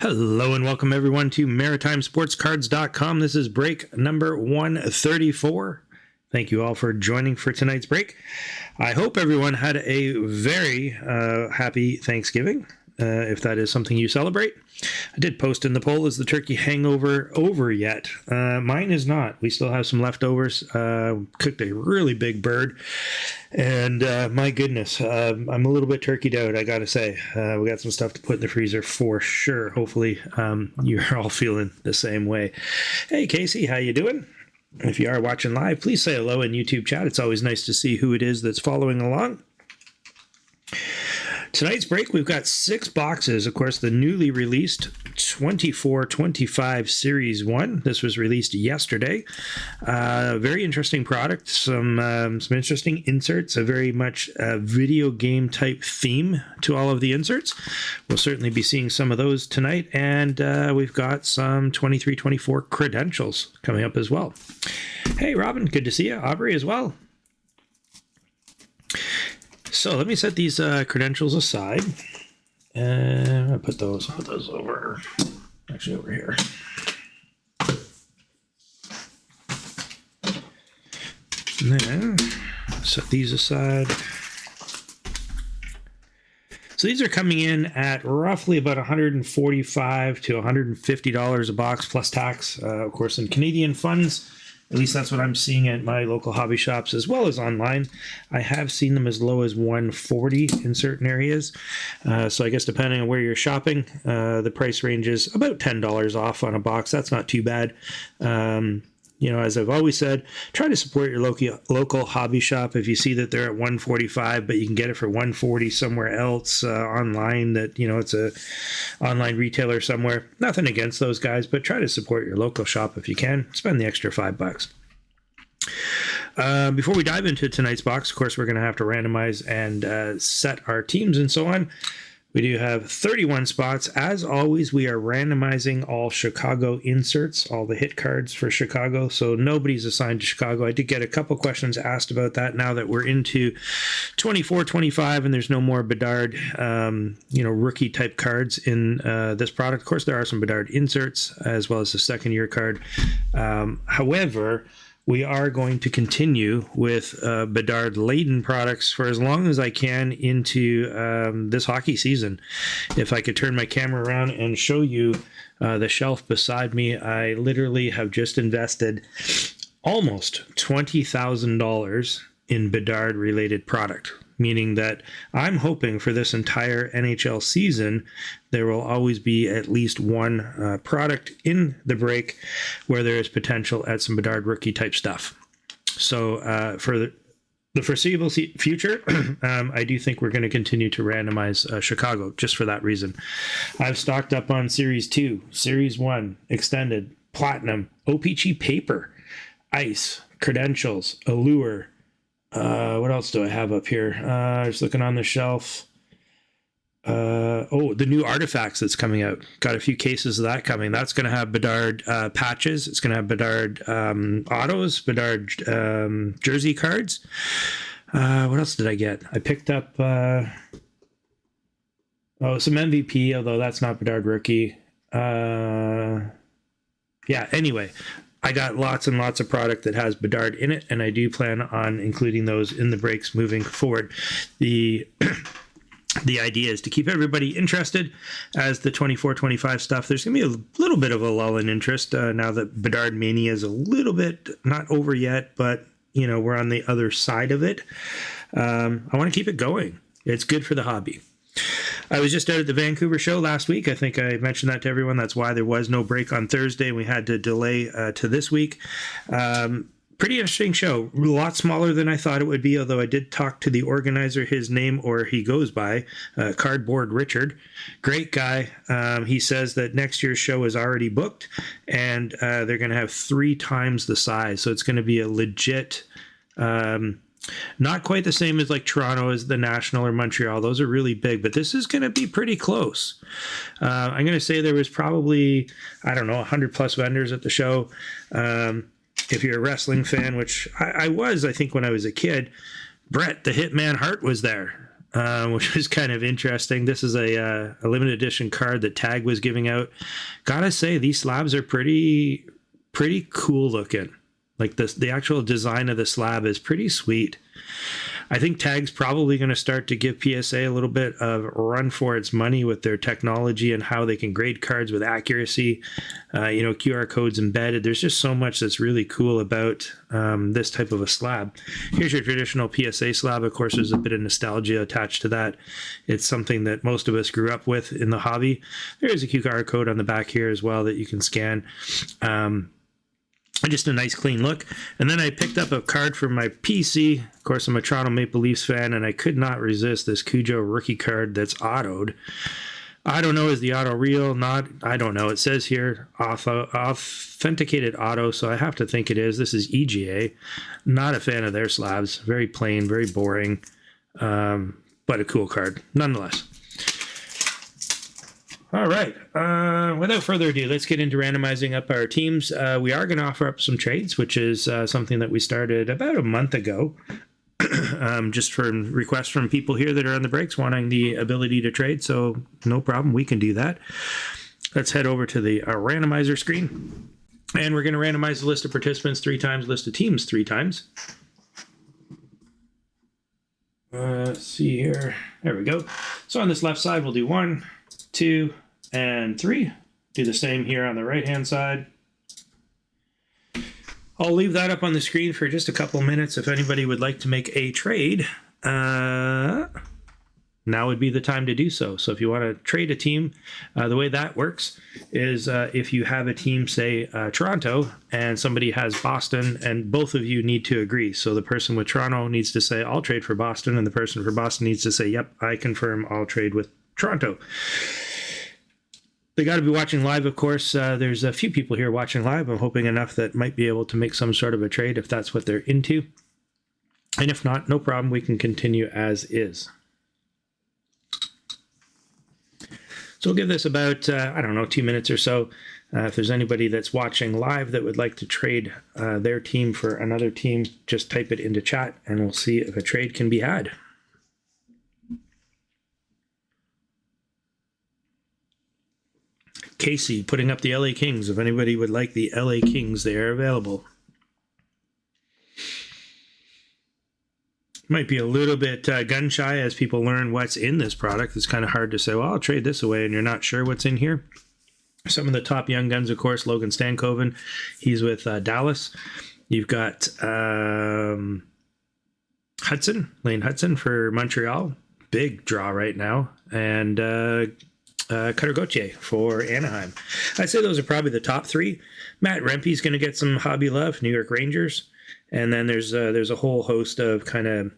Hello and welcome everyone to MaritimeSportsCards.com. This is break number 134. Thank you all for joining for tonight's break. I hope everyone had a very happy Thanksgiving, if that is something you celebrate. I did post in the poll, is the turkey hangover over yet? Mine is not. We still have some leftovers. Cooked a really big bird. And my goodness, I'm a little bit turkeyed out, I gotta say. We got some stuff to put in the freezer for sure. Hopefully you're all feeling the same way. Hey, Casey, how you doing? If you are watching live, please say hello in YouTube chat. It's always nice to see who it is that's following along. Tonight's break, we've got 6 boxes. Of course, the newly released 24-25 Series 1. This was released yesterday. Very interesting product. Some interesting inserts. A very much video game type theme to all of the inserts. We'll certainly be seeing some of those tonight. And we've got some 23-24 credentials coming up as well. Hey, Robin, good to see you. Aubrey as well. So let me set these credentials aside, and I'll put those over, actually over here. And then set these aside. So these are coming in at roughly about $145 to $150 a box plus tax, of course, in Canadian funds. At least that's what I'm seeing at my local hobby shops as well as online. I have seen them as low as $140 in certain areas. So I guess depending on where you're shopping, the price range is about $10 off on a box. That's not too bad. You know, as I've always said, try to support your local hobby shop. If you see that they're at $145, but you can get it for $140 somewhere else online, that, you know, it's a online retailer somewhere. Nothing against those guys, but try to support your local shop if you can. Spend the extra $5. Before we dive into tonight's box, of course, we're going to have to randomize and set our teams and so on. We do have 31 spots. As always, we are randomizing all Chicago inserts, all the hit cards for Chicago. So nobody's assigned to Chicago. I did get a couple questions asked about that now that we're into 24-25 and there's no more Bedard, rookie type cards in this product. Of course, there are some Bedard inserts as well as the second year card. However, we are going to continue with Bedard laden products for as long as I can into this hockey season. If I could turn my camera around and show you the shelf beside me, I literally have just invested almost $20,000 in Bedard related product, meaning that I'm hoping for this entire NHL season, there will always be at least one product in the break where there is potential at some Bedard rookie type stuff. So for the foreseeable future, I do think we're going to continue to randomize Chicago just for that reason. I've stocked up on Series 2, Series 1, Extended, Platinum, OPG Paper, Ice, Credentials, Allure. What else do I have up here? Just looking on the shelf. The new Artifacts that's coming out. Got a few cases of that coming. That's going to have Bedard patches. It's going to have Bedard autos, Bedard jersey cards. What else did I get? I picked up some MVP, although that's not Bedard rookie. Anyway. I got lots and lots of product that has Bedard in it, and I do plan on including those in the breaks moving forward. The idea is to keep everybody interested as the 24-25 stuff. There's going to be a little bit of a lull in interest now that Bedard Mania is a little bit not over yet, but, you know, we're on the other side of it. I want to keep it going. It's good for the hobby. I was just out at the Vancouver show last week. I think I mentioned that to everyone. That's why there was no break on Thursday. We had to delay to this week. Pretty interesting show. A lot smaller than I thought it would be, although I did talk to the organizer. His name, or he goes by, Cardboard Richard. Great guy. He says that next year's show is already booked, and they're going to have 3 times the size. So it's going to be a legit... not quite the same as like Toronto as the National or Montreal. Those are really big, but this is going to be pretty close. I'm going to say there was probably, 100 plus vendors at the show. If you're a wrestling fan, which I was, I think when I was a kid, Bret the Hitman Hart was there. which was kind of interesting. This is a limited edition card that Tag was giving out. Gotta say, these slabs are pretty cool looking. Like the actual design of the slab is pretty sweet. I think Tag's probably going to start to give PSA a little bit of a run for its money with their technology and how they can grade cards with accuracy. QR codes embedded. There's just so much that's really cool about this type of a slab. Here's your traditional PSA slab. Of course, there's a bit of nostalgia attached to that. It's something that most of us grew up with in the hobby. There is a QR code on the back here as well that you can scan. Just a nice clean look. And then I picked up a card from my PC. Of course, I'm a Toronto Maple Leafs fan, and I could not resist this Cujo rookie card that's autoed. I don't know, is the auto real? Not, I don't know. It says here authenticated auto, so I have to think it is. This is EGA. Not a fan of their slabs. Very plain, very boring, but a cool card nonetheless. All right. Without further ado, let's get into randomizing up our teams. We are going to offer up some trades, which is something that we started about a month ago. Just for requests from people here that are on the breaks wanting the ability to trade. So no problem. We can do that. Let's head over to the randomizer screen. And we're going to randomize the list of participants 3 times, list of teams 3 times. Let's see here. There we go. So on this left side, we'll do 1, 2, and 3. Do the same here on the right-hand side. I'll leave that up on the screen for just a couple minutes. If anybody would like to make a trade, now would be the time to do so. So if you want to trade a team, the way that works is if you have a team, say Toronto, and somebody has Boston, and both of you need to agree. So the person with Toronto needs to say, I'll trade for Boston, and the person for Boston needs to say, yep, I confirm I'll trade with Toronto. They got to be watching live, of course. There's a few people here watching live. I'm hoping enough that might be able to make some sort of a trade if that's what they're into. And if not, no problem. We can continue as is. So we'll give this about, 2 minutes or so. If there's anybody that's watching live that would like to trade their team for another team, just type it into chat and we'll see if a trade can be had. Casey putting up the LA Kings. If anybody would like the LA Kings, they are available. Might be a little bit gun shy as people learn what's in this product. It's kind of hard to say, well, I'll trade this away and you're not sure what's in here. Some of the top young guns, of course, Logan Stankoven. He's with Dallas. You've got Lane Hudson for Montreal. Big draw right now. And Cutter Gauthier for Anaheim. I'd say those are probably the top 3. Matt Rempe's going to get some hobby love, New York Rangers. And then there's a whole host of kind of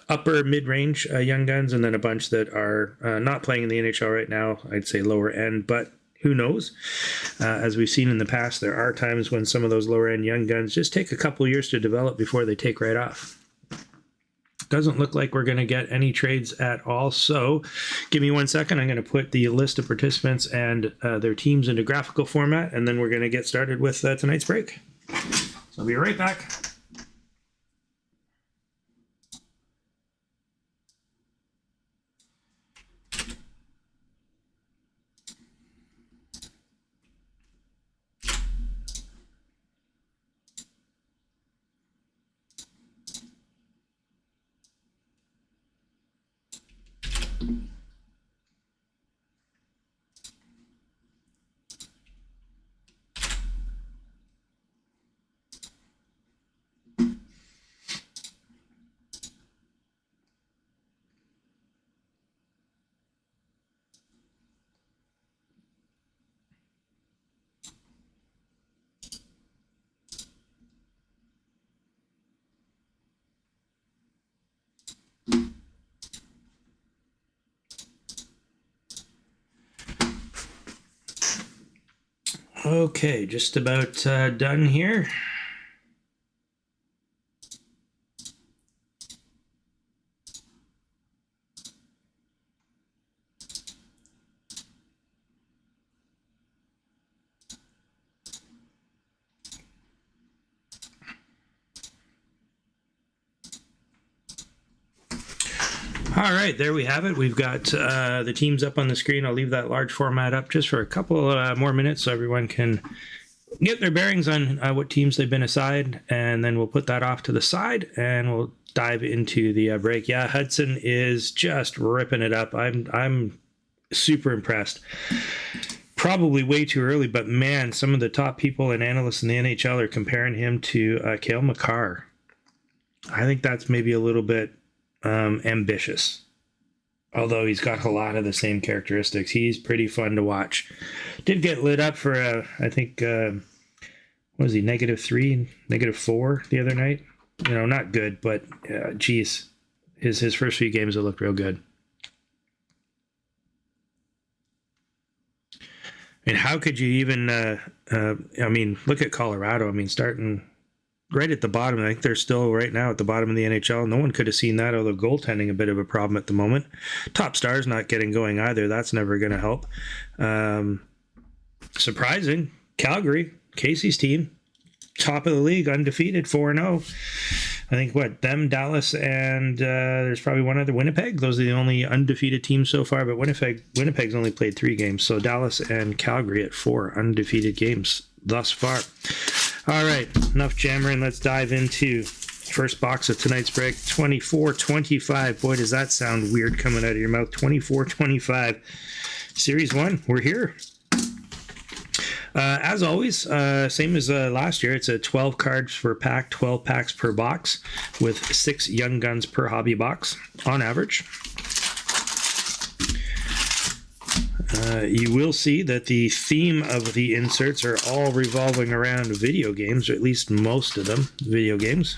upper mid-range young guns, and then a bunch that are not playing in the NHL right now. I'd say lower end, but who knows? As we've seen in the past, there are times when some of those lower end young guns just take a couple years to develop before they take right off. Doesn't look like we're going to get any trades at all. So give me 1 second. I'm going to put the list of participants and their teams into graphical format, and then we're going to get started with tonight's break. So I'll be right back. Okay, just about done here. All right, there we have it. We've got the teams up on the screen. I'll leave that large format up just for a couple more minutes so everyone can get their bearings on what teams they've been aside, and then we'll put that off to the side and we'll dive into the break. Yeah, Hudson is just ripping it up. I'm super impressed. Probably way too early, but man, some of the top people and analysts in the NHL are comparing him to Cale Makar. I think that's maybe a little bit ambitious, although he's got a lot of the same characteristics. He's pretty fun to watch. Did get lit up for I think what was he, -3, -4 the other night. Not good, but geez, his first few games have looked real good. And how could you even look at Colorado. Starting right at the bottom. I think they're still right now at the bottom of the NHL. No one could have seen that, although goaltending a bit of a problem at the moment. Top stars not getting going either. That's never going to help. Surprising. Calgary, Casey's team, top of the league, undefeated, 4-0. I think them, Dallas, and there's probably one other, Winnipeg. Those are the only undefeated teams so far, but Winnipeg's only played 3 games. So Dallas and Calgary at 4 undefeated games thus far. All right, enough jammering. Let's dive into first box of tonight's break. 24-25. Boy, does that sound weird coming out of your mouth. 24-25. Series 1, we're here. As always, same as last year, it's a 12 cards per pack, 12 packs per box, with 6 Young Guns per hobby box on average. You will see that the theme of the inserts are all revolving around video games, or at least most of them, video games.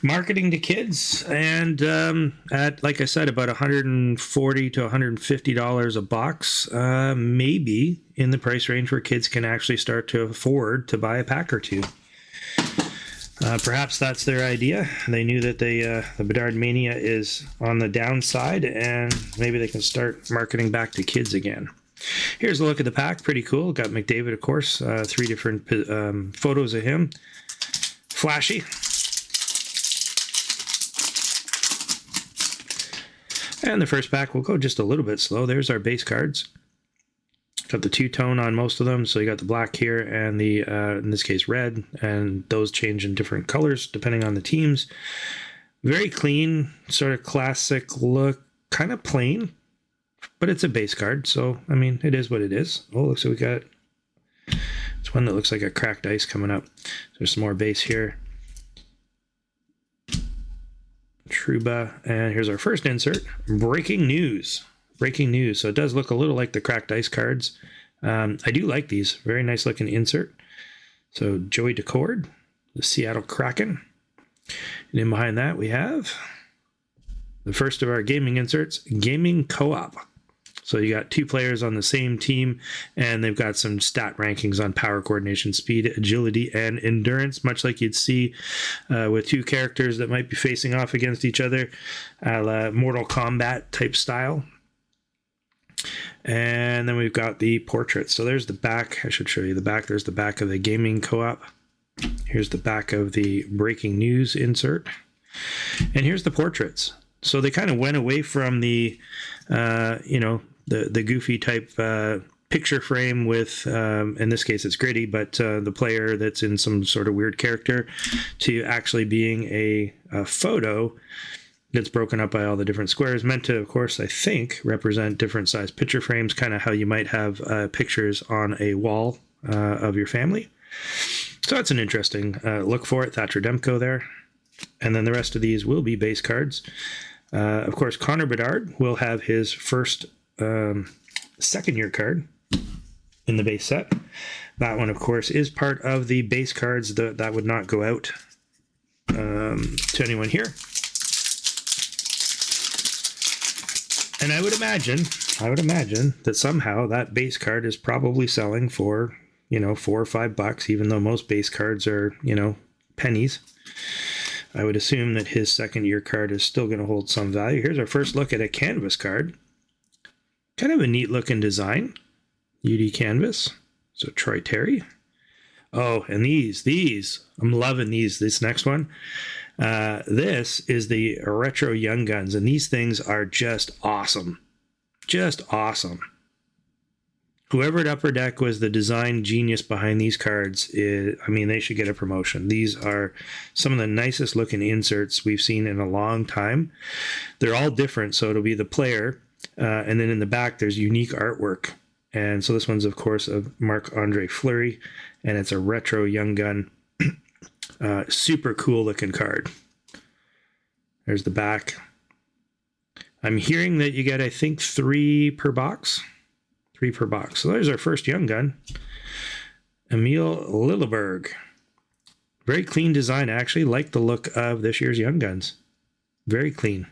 Marketing to kids, and at, like I said, about $140 to $150 a box, maybe in the price range where kids can actually start to afford to buy a pack or two. Perhaps that's their idea. They knew that the Bedard Mania is on the downside, and maybe they can start marketing back to kids again. Here's a look at the pack. Pretty cool. Got McDavid, of course. 3 different photos of him. Flashy. And the first pack will go just a little bit slow. There's our base cards. Got the 2-tone on most of them, so you got the black here and the, in this case, red, and those change in different colors depending on the teams. Very clean, sort of classic look, kind of plain, but it's a base card, so, it is what it is. Oh, looks like we got, it's one that looks like a cracked ice coming up. There's some more base here. Trouba, and here's our first insert. Breaking news. Breaking news. So it does look a little like the cracked ice cards. I do like these. Very nice looking insert. So Joey Decord, the Seattle Kraken. And in behind that we have the first of our gaming inserts, Gaming Co-op. So you got 2 players on the same team, and they've got some stat rankings on power, coordination, speed, agility, and endurance, much like you'd see with 2 characters that might be facing off against each other, a la Mortal Kombat type style. And then we've got the portraits. So there's the back. I should show you the back. There's the back of the Gaming Co-op. Here's the back of the Breaking News insert. And here's the portraits. So they kind of went away from the, the goofy type picture frame with, in this case it's gritty, but the player that's in some sort of weird character, to actually being a photo that's broken up by all the different squares, meant to, of course, I think, represent different size picture frames, kind of how you might have pictures on a wall of your family. So that's an interesting look for it. Thatcher Demko there. And then the rest of these will be base cards. Of course, Connor Bedard will have his first second-year card in the base set. That one, of course, is part of the base cards. That would not go out to anyone here. And I would imagine that somehow that base card is probably selling for, $4 or $5, even though most base cards are, pennies. I would assume that his second-year card is still going to hold some value. Here's our first look at a canvas card. Kind of a neat-looking design. UD canvas. So Troy Terry. Oh, and these. I'm loving these. This next one. This is the Retro Young Guns, and these things are just awesome. Just awesome. Whoever at Upper Deck was the design genius behind these cards, they should get a promotion. These are some of the nicest looking inserts we've seen in a long time. They're all different, so it'll be the player, and then in the back there's unique artwork. And so this one's, of course, of Marc-Andre Fleury, and it's a Retro Young Gun. Super cool looking card. There's the back. I'm hearing that you get, I think, 3 per box. 3 per box. So there's our first Young Gun. Emil Lilleberg. Very clean design. I actually like the look of this year's Young Guns. Very clean.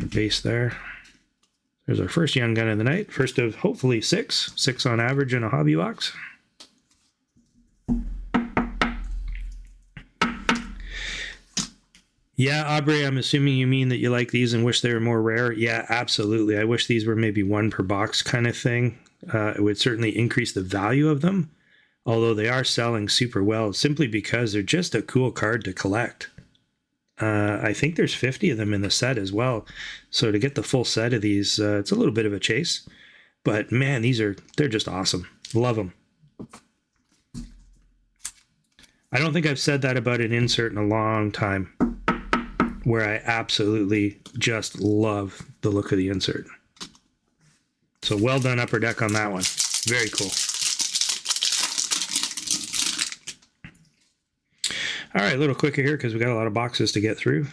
Base there. There's our first Young Gun of the night. First of hopefully 6. 6 on average in a hobby box. Yeah, Aubrey, I'm assuming you mean that you like these and wish they were more rare. Yeah, absolutely. I wish these were maybe 1 per box kind of thing. It would certainly increase the value of them, although they are selling super well simply because they're just a cool card to collect. I think there's 50 of them in the set as well. So to get the full set of these, it's a little bit of a chase. But man, they're just awesome. Love them. I don't think I've said that about an insert in a long time, where I absolutely just love the look of the insert. So well done, Upper Deck, on that one. Very cool. All right, a little quicker here because we got a lot of boxes to get through.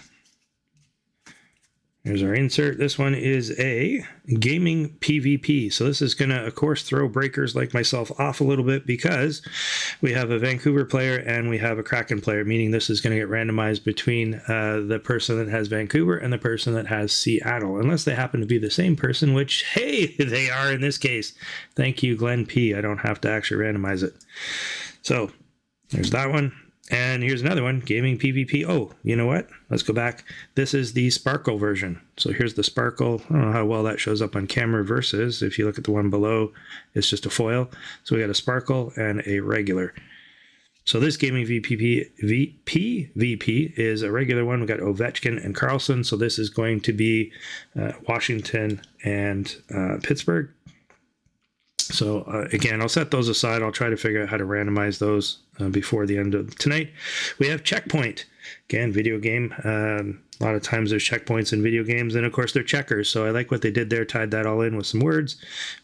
Here's our insert. This one is a gaming PvP. So this is going to, of course, throw breakers like myself off a little bit because we have a Vancouver player and we have a Kraken player, meaning this is going to get randomized between the person that has Vancouver and the person that has Seattle, unless they happen to be the same person, which, hey, they are in this case. Thank you, Glenn P. I don't have to actually randomize it. So there's that one. And here's another one, gaming PvP. Oh, you know what? Let's go back. This is the Sparkle version. So here's the Sparkle. I don't know how well that shows up on camera versus if you look at the one below, it's just a foil. So we got a Sparkle and a regular. So this gaming PvP is a regular one. We got Ovechkin and Carlson. So this is going to be Washington and Pittsburgh. So again, I'll set those aside. I'll try to figure out how to randomize those before the end of tonight. We have Checkpoint. Again, video game. A lot of times there's checkpoints in video games. And of course, they're checkers. So I like what they did there. Tied that all in with some words.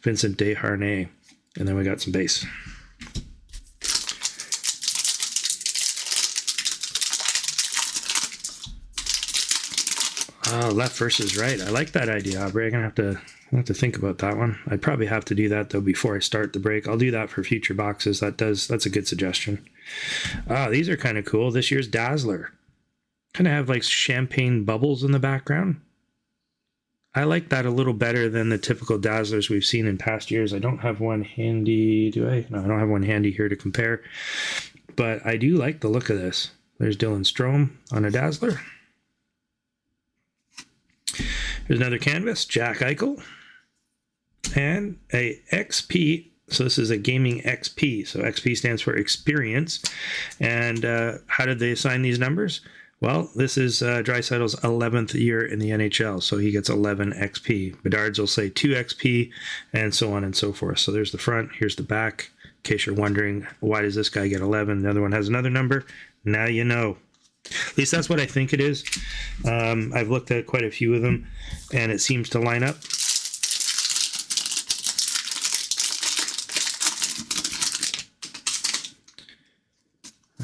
Vincent Desharnais. And then we got some base. Oh, left versus right. I like that idea, Aubrey. I'm going to have to think about that one. I'd probably have to do that, though, before I start the break. I'll do that for future boxes. That's a good suggestion. These are kind of cool. This year's Dazzler. Kind of have like champagne bubbles in the background. I like that a little better than the typical Dazzlers we've seen in past years. I don't have one handy, do I? No, I don't have one handy here to compare. But I do like the look of this. There's Dylan Strome on a Dazzler. There's another canvas, Jack Eichel, and a XP. So this is a gaming XP. So XP stands for experience. And how did they assign these numbers? Well, this is Draisaitl's 11th year in the NHL, so he gets 11 XP. Bedard's will say 2 XP, and so on and so forth. So there's the front, here's the back. In case you're wondering, why does this guy get 11? The other one has another number. Now you know. At least that's what I think it is. I've looked at quite a few of them, and it seems to line up.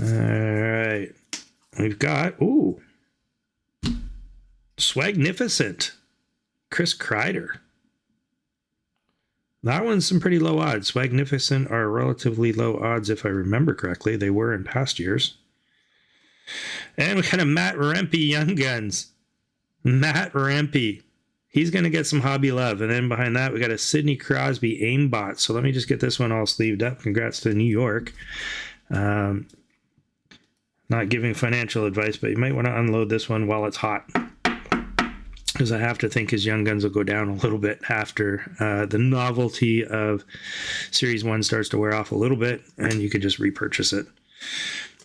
All right. We've got, Swagnificent. Chris Kreider. That one's some pretty low odds. Swagnificent are relatively low odds, if I remember correctly. They were in past years. And we got a Matt Rempe Young Guns. Matt Rempe. He's going to get some hobby love. And then behind that, we got a Sidney Crosby aimbot. So let me just get this one all sleeved up. Congrats to New York. Not giving financial advice, but you might want to unload this one while it's hot. Because I have to think his Young Guns will go down a little bit after the novelty of Series 1 starts to wear off a little bit, and you could just repurchase it.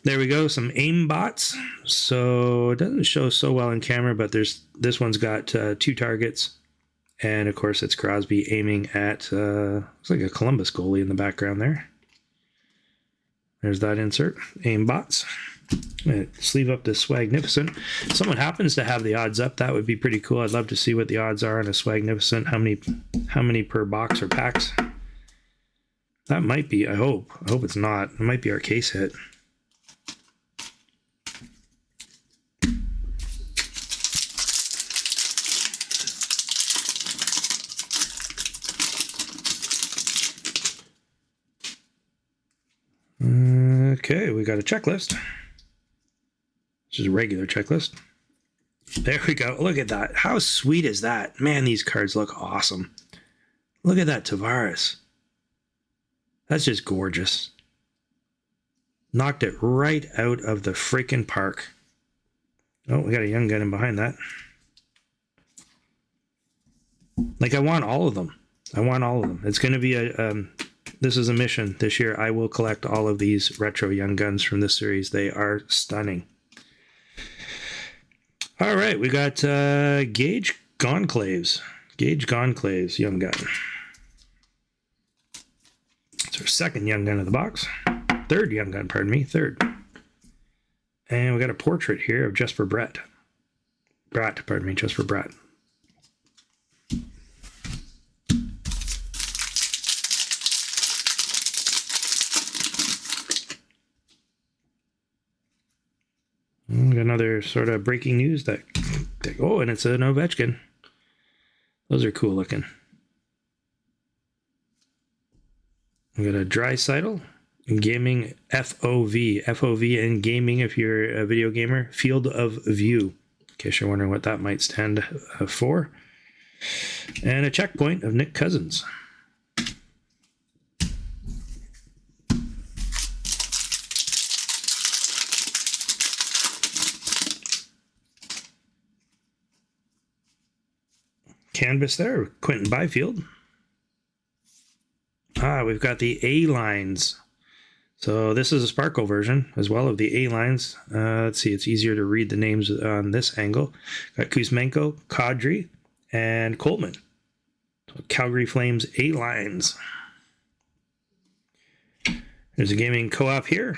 There we go, some aim bots. So it doesn't show so well in camera, but this one's got 2 targets. And of course it's Crosby aiming at, looks like a Columbus goalie in the background there. There's that insert, aim bots. Sleeve up this Swagnificent. If someone happens to have the odds up, that would be pretty cool. I'd love to see what the odds are on a Swagnificent. How many per box or packs? That might be, I hope it's not. It might be our case hit. Okay, we got a checklist. Just a regular checklist. There we go. Look at that. How sweet is that? Man, these cards look awesome. Look at that Tavares. That's just gorgeous. Knocked it right out of the freaking park. Oh, we got a young gun in behind that. Like, I want all of them. I want all of them. It's going to be a... this is a mission this year. I will collect all of these retro young guns from this series. They are stunning. All right, we got Gage Gonclaves. Gage Gonclaves, young gun. It's our second young gun of the box. Third young gun, pardon me, third. And we got a portrait here of Jesper Bratt. Jesper Bratt. We got another sort of breaking news that oh, and it's an Ovechkin. Those are cool looking. We got a Draisaitl gaming FOV in gaming if you're a video gamer. Field of View, in case you're wondering what that might stand for. And a checkpoint of Nick Cousins. Canvas there, Quentin Byfield. We've got the A-lines. So this is a Sparkle version as well of the A-lines. Let's see, it's easier to read the names on this angle. Got Kuzmenko, Kadri, and Coleman. So Calgary Flames A-lines. There's a gaming co-op here.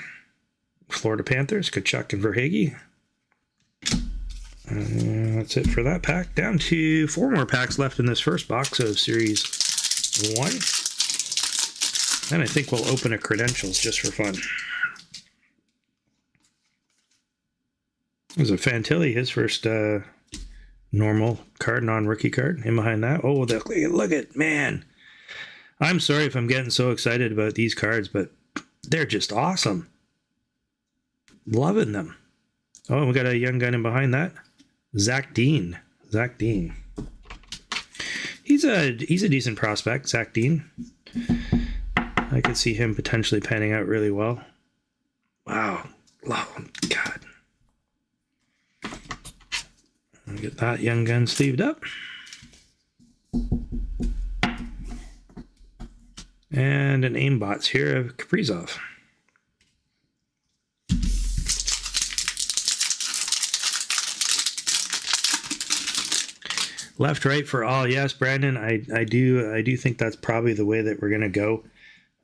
Florida Panthers, Kachuk and Verhaeghe. That's it for that pack. Down to 4 more packs left in this first box of Series 1. And I think we'll open a credentials just for fun. There's a Fantilli, his first normal card, non-rookie card. In behind that. Oh, look at, man. I'm sorry if I'm getting so excited about these cards, but they're just awesome. Loving them. Oh, and we got a young gun in behind that. Zach Dean. He's a decent prospect, Zach Dean. I could see him potentially panning out really well. Wow. Oh, God. I'll get that young gun sleeved up. And an aimbots here of Kaprizov. Left, right for all. Yes, Brandon, I do think that's probably the way that we're going to go.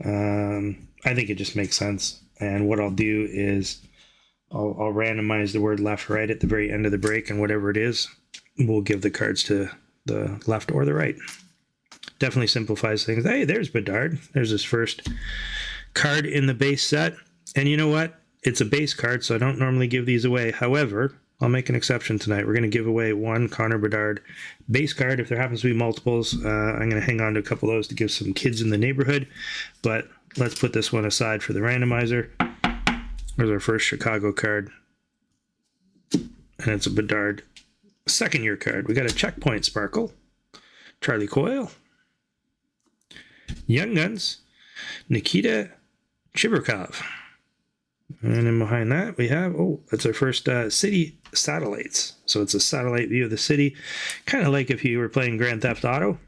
I think it just makes sense. And what I'll do is I'll randomize the word left, right at the very end of the break, and whatever it is, we'll give the cards to the left or the right. Definitely simplifies things. Hey, there's Bedard. There's his first card in the base set. And you know what? It's a base card, so I don't normally give these away. However, I'll make an exception tonight. We're going to give away one Connor Bedard base card. If there happens to be multiples, I'm going to hang on to a couple of those to give some kids in the neighborhood. But let's put this one aside for the randomizer. There's our first Chicago card. And it's a Bedard second year card. We got a checkpoint Sparkle. Charlie Coyle. Young Guns. Nikita Chibrikov. And then behind that we have, that's our first city satellites. So it's a satellite view of the city, kind of like if you were playing Grand Theft Auto.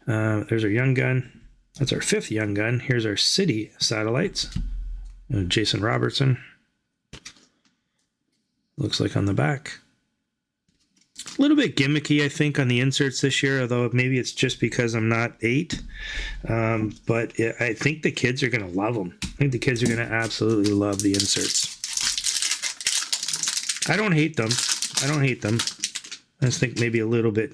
There's our young gun. That's our 5th young gun. Here's our city satellites. Jason Robertson. Looks like on the back. A little bit gimmicky, I think, on the inserts this year, although maybe it's just because I'm not 8. But I think the kids are going to love them. I think the kids are going to absolutely love the inserts. I don't hate them. I just think maybe a little bit,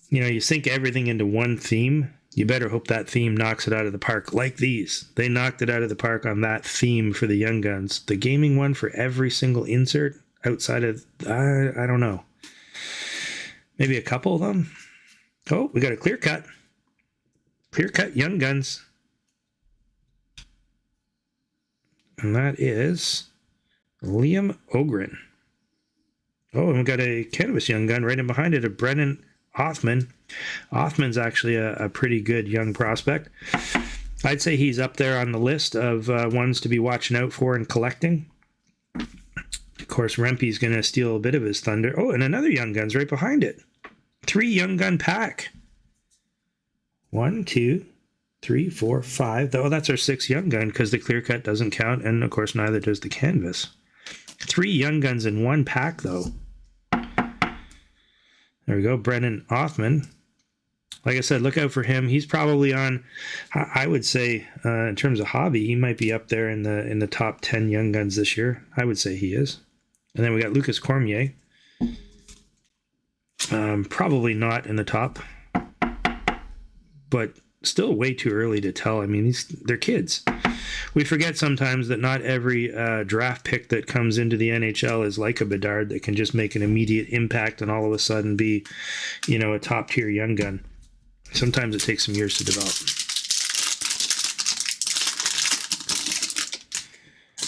you sink everything into one theme. You better hope that theme knocks it out of the park like these. They knocked it out of the park on that theme for the Young Guns. The gaming one for every single insert outside of, I don't know. Maybe a couple of them. Oh, we got a clear cut. Clear cut Young Guns. And that is Liam Ogren. Oh, and we got a Canvas Young Gun right in behind it, a Brennan Othman. Othman's actually a pretty good young prospect. I'd say he's up there on the list of ones to be watching out for and collecting. Of course, Rempe's going to steal a bit of his thunder. Oh, and another Young Gun's right behind it. 3 Young Gun pack. 1, 2, 3, 4, 5. Oh, that's our 6th Young Gun because the clear cut doesn't count, and of course neither does the Canvas. 3 Young Guns in 1 pack, though. There we go, Brennan Othman. Like I said, look out for him. He's probably on, I would say, in terms of hobby, he might be up there in the top 10 Young Guns this year. I would say he is. And then we got Lucas Cormier. Probably not in the top, but still way too early to tell. I mean, they're kids. We forget sometimes that not every draft pick that comes into the NHL is like a Bedard that can just make an immediate impact and all of a sudden be, a top-tier Young Gun. Sometimes it takes some years to develop.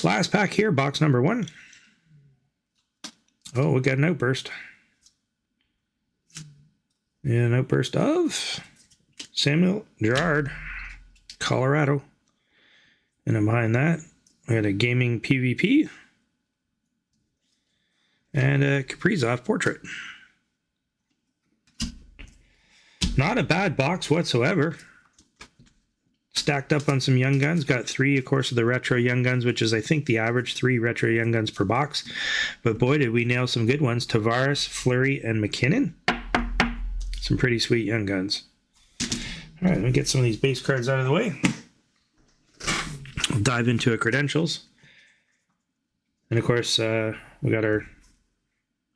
Last pack here, box number 1. Oh, we got an outburst. And an outburst of Samuel Girard, Colorado. And then behind that, we got a Gaming PvP and a Kaprizov portrait. Not a bad box whatsoever. Stacked up on some Young Guns. Got 3, of course, of the Retro Young Guns, which is, I think, the average 3 Retro Young Guns per box. But boy, did we nail some good ones. Tavares, Fleury, and McKinnon. Some pretty sweet Young Guns. All right, let me get some of these base cards out of the way. We'll dive into our credentials. And of course, we got our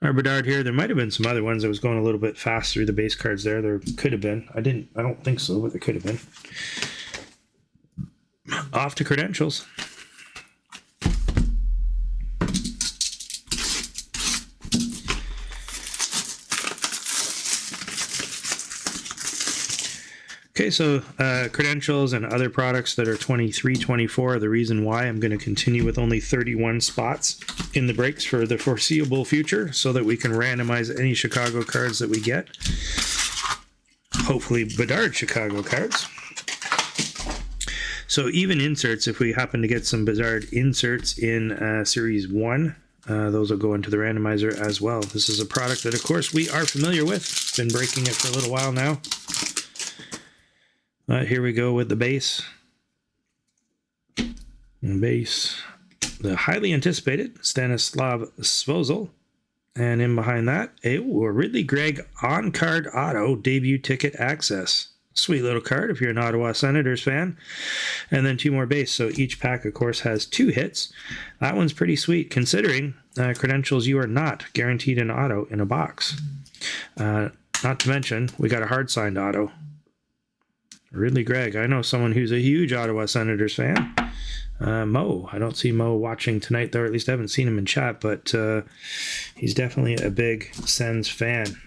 Bedard here. There might have been some other ones that was going a little bit fast through the base cards there. There could have been. I don't think so, but there could have been. Off to credentials. Okay, so credentials and other products that are 23, 24 are the reason why I'm going to continue with only 31 spots in the breaks for the foreseeable future so that we can randomize any Chicago cards that we get. Hopefully Bedard Chicago cards. So even inserts, if we happen to get some Bedard inserts in Series 1, those will go into the randomizer as well. This is a product that, of course, we are familiar with. Been breaking it for a little while now. Here we go with the base. Base. The highly anticipated Stanislav Svozil. And in behind that, a Ridley Gregg on-card auto debut ticket access. Sweet little card if you're an Ottawa Senators fan. And then 2 more base. So each pack, of course, has 2 hits. That one's pretty sweet considering credentials you are not guaranteed an auto in a box. Not to mention, we got a hard-signed auto. Ridley Gregg. I know someone who's a huge Ottawa Senators fan. Mo. I don't see Mo watching tonight, though. Or at least I haven't seen him in chat, but he's definitely a big Sens fan.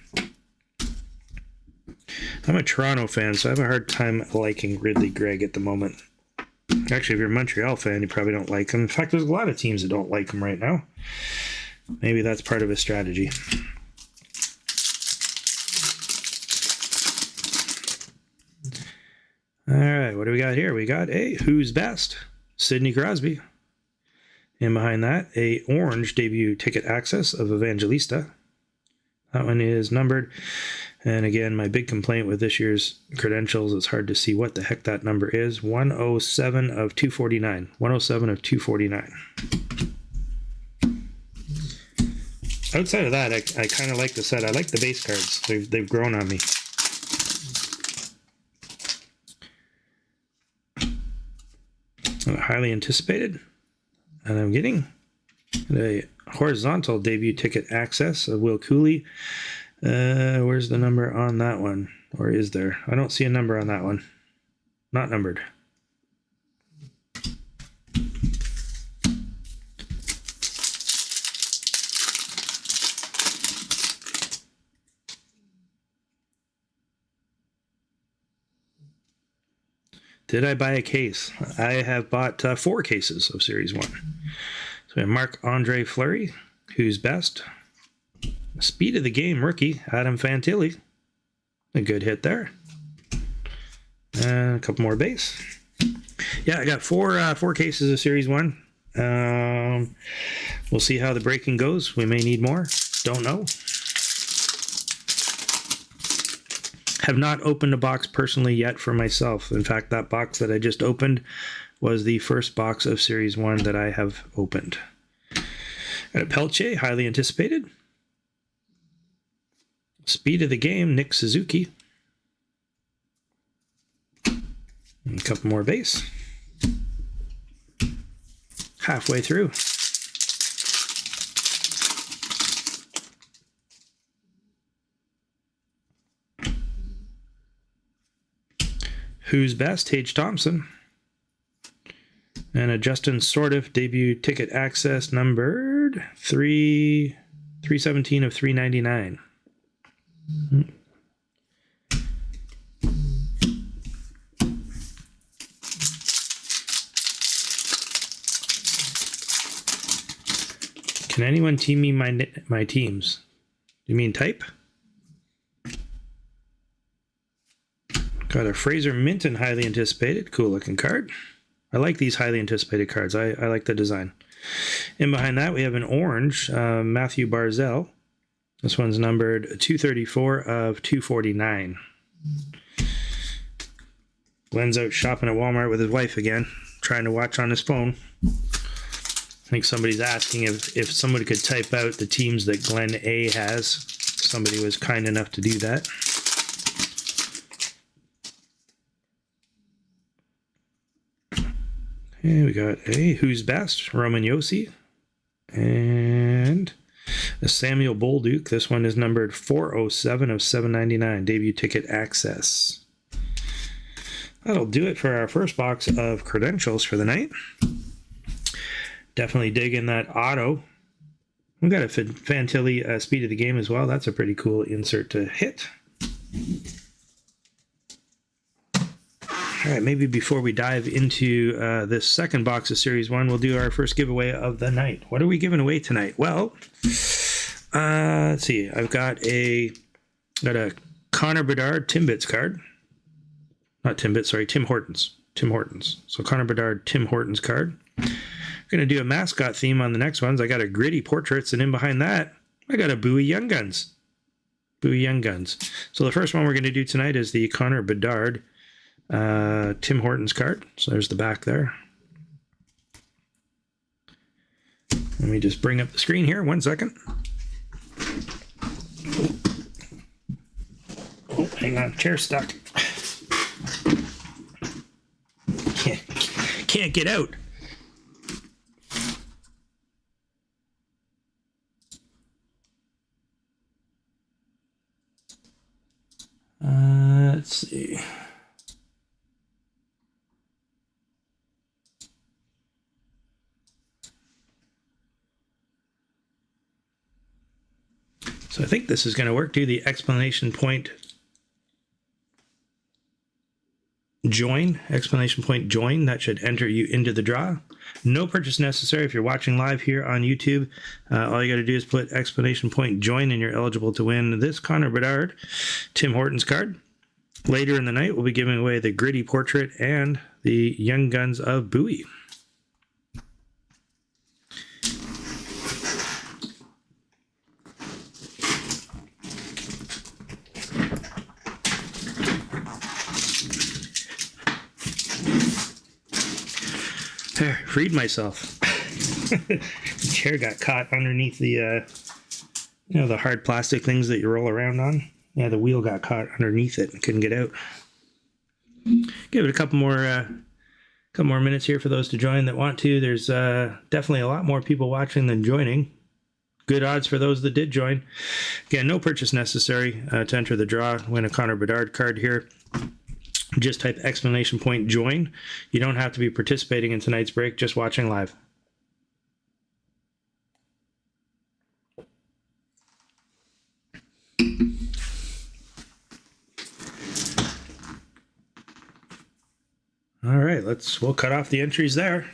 I'm a Toronto fan, so I have a hard time liking Ridley Gregg at the moment. Actually, if you're a Montreal fan, you probably don't like him. In fact, there's a lot of teams that don't like him right now. Maybe that's part of his strategy. All right, what do we got here? We got a Who's Best? Sidney Crosby. And behind that, a orange debut ticket access of Evangelista. That one is numbered And again, my big complaint with this year's credentials, it's hard to see what the heck that number is. 107 of 249. 107 of 249. Outside of that, I kind of like the set. I like the base cards. They've grown on me. Highly anticipated. And I'm getting a horizontal debut ticket access of Will Cooley. Where's the number on that one? Or is there? I don't see a number on that one. Not numbered. Did I buy a case? I have bought 4 cases of Series 1. So we have Marc-Andre Fleury, who's best. Speed of the game rookie, Adam Fantilli. A good hit there. And a couple more base. Yeah, I got 4 cases of Series 1. We'll see how the breaking goes. We may need more. Don't know. Have not opened a box personally yet for myself. In fact, that box that I just opened was the first box of Series 1 that I have opened. Got a Pelche, highly anticipated. Speed of the game, Nick Suzuki. And a couple more base. Halfway through. Who's best? Tage Thompson. And a Justin Sordiff debut ticket access numbered 317 of 399. Can anyone team me my teams? You mean type? Got a Fraser Minton highly anticipated. Cool looking card. I like these highly anticipated cards. I like the design. And behind that, we have an orange Matthew Barzell. This one's numbered 234 of 249. Glenn's out shopping at Walmart with his wife again, trying to watch on his phone. I think somebody's asking if somebody could type out the teams that Glenn A has. Somebody was kind enough to do that. Okay, we got a Who's Best, Roman Yossi, and a Samuel Bolduc. This one is numbered 407 of 799, debut ticket access. That'll do it for our first box of credentials for the night. Definitely digging that auto. We've got a Fantilli speed of the game as well. That's a pretty cool insert to hit. All right, maybe before we dive into this second box of Series 1, we'll do our first giveaway of the night. What are we giving away tonight? Well, let's see. I've got a Connor Bedard Timbits card. Not Timbits, sorry, Tim Hortons. Tim Hortons. So Connor Bedard Tim Hortons card. I'm going to do a mascot theme on the next ones. I got a Gritty Portraits, and in behind that, I got a Bowie Young Guns. Bowie Young Guns. So the first one we're going to do tonight is the Connor Bedard Tim Hortons card. So there's the back there. Let me just bring up the screen here. 1 second. Oh, hang on. Chair's stuck. Can't get out. Let's see. So I think this is going to work. Do the exclamation point join, exclamation point join. That should enter you into the draw. No purchase necessary if you're watching live here on YouTube. All you got to do is put exclamation point join and you're eligible to win this Connor Bedard Tim Hortons card. Later in the night, we'll be giving away the Gritty Portrait and the Young Guns of Bowie. There, freed myself. The chair got caught underneath the, the hard plastic things that you roll around on. Yeah, the wheel got caught underneath it and couldn't get out. Give it a couple more minutes here for those to join that want to. There's definitely a lot more people watching than joining. Good odds for those that did join. Again, no purchase necessary to enter the draw. Win a Connor Bedard card here. Just type ! join. You don't have to be participating in tonight's break, just watching live. All right, we'll cut off the entries there.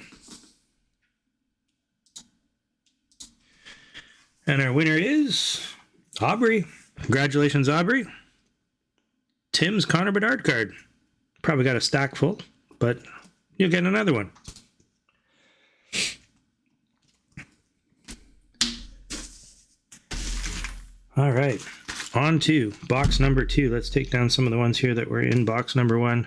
And our winner is Aubrey. Congratulations, Aubrey. Tim's Connor Bedard card. Probably got a stack full, but you'll get another one. All right, on to box number 2. Let's take down some of the ones here that were in box number 1.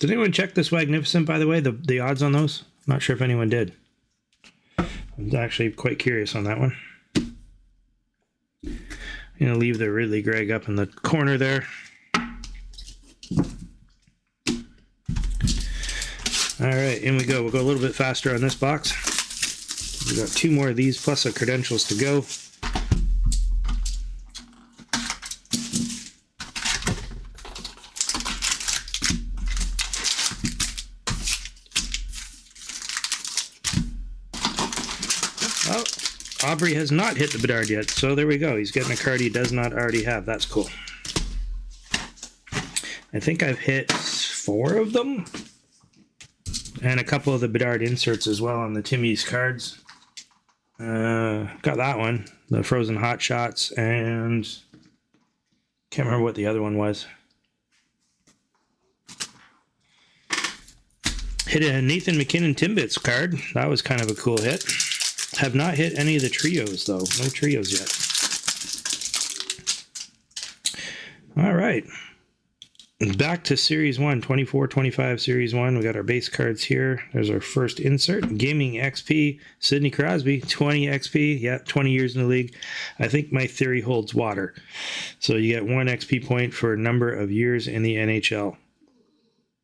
Did anyone check this Magnificent, by the way, the odds on those? I'm not sure if anyone did. I'm actually quite curious on that one. I'm going to leave the Ridley Gregg up in the corner there. All right, in we go. We'll go a little bit faster on this box. We've got 2 more of these plus the credentials to go. Oh, Aubrey has not hit the Bedard yet, so there we go. He's getting a card he does not already have. That's cool. I think I've hit 4 of them. And a couple of the Bedard inserts as well on the Timmy's cards. Got that one. The Frozen Hot Shots, and can't remember what the other one was. Hit a Nathan McKinnon Timbits card. That was kind of a cool hit. Have not hit any of the trios, though. No trios yet. All right. Back to Series 1, 24-25 Series 1. We got our base cards here. There's our first insert. Gaming XP, Sidney Crosby, 20 XP. Yeah, 20 years in the league. I think my theory holds water. So you get 1 XP point for a number of years in the NHL.